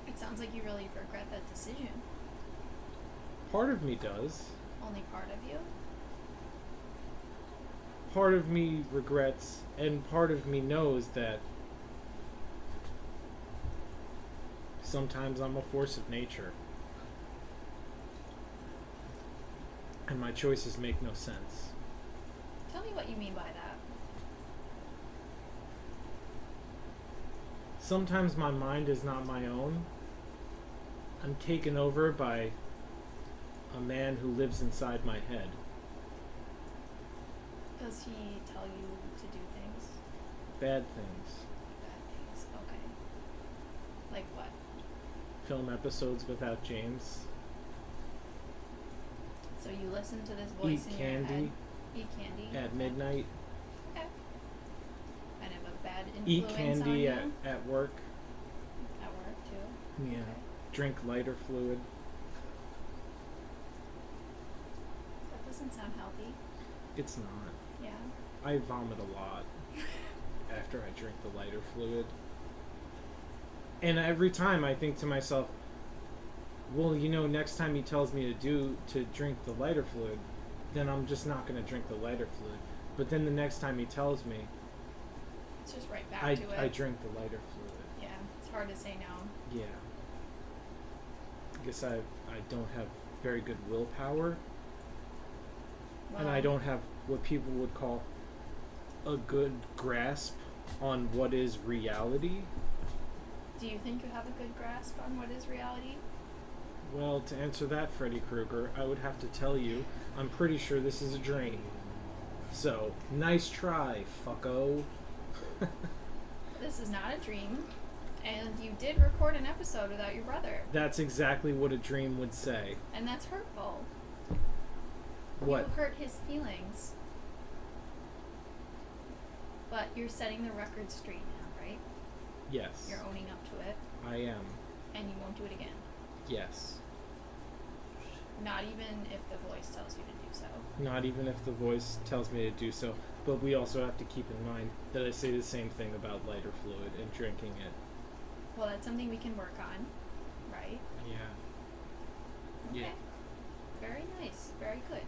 It sounds like you really regret that decision.
Part of me does.
Only part of you?
Part of me regrets, and part of me knows that sometimes I'm a force of nature. And my choices make no sense.
Tell me what you mean by that.
Sometimes my mind is not my own. I'm taken over by a man who lives inside my head.
Does he tell you to do things?
Bad things.
Bad things. Okay. Like what?
Film episodes without James.
So you listen to this voice
Eat
in your
candy
head. Eat candy.
at
okay.
midnight.
Okay. Kind of a bad influence
Eat
on
candy
you.
at work.
At work too.
Yeah.
Okay.
Drink lighter fluid.
That doesn't sound healthy.
It's not.
Yeah.
I vomit a lot after I drink the lighter fluid. And every time I think to myself, well, you know, next time he tells me to drink the lighter fluid, then I'm just not going to drink the lighter fluid. But then the next time he tells me,
It's just right back
I
to it.
drink the lighter fluid.
Yeah. It's hard to say no.
Yeah. I guess I don't have very good willpower. And I
Well,
don't have what people would call a good grasp on what is reality.
Do you think you have a good grasp on what is reality?
Well, to answer that, Freddy Krueger, I would have to tell you, I'm pretty sure this is a dream. So, nice try, fucko.
This is not a dream, and you did record an episode without your brother,
That's exactly what a dream would say.
and that's hurtful.
What?
You hurt his feelings. But you're setting the record straight now, right?
Yes.
You're owning up to it,
I am.
and you won't do it again.
Yes.
Not even if the voice tells you to do so.
Not even if the voice tells me to do so. But we also have to keep in mind that I say the same thing about lighter fluid and drinking it.
Well, that's something we can work on, right?
Yeah.
Okay.
Yeah.
Very nice. Very good.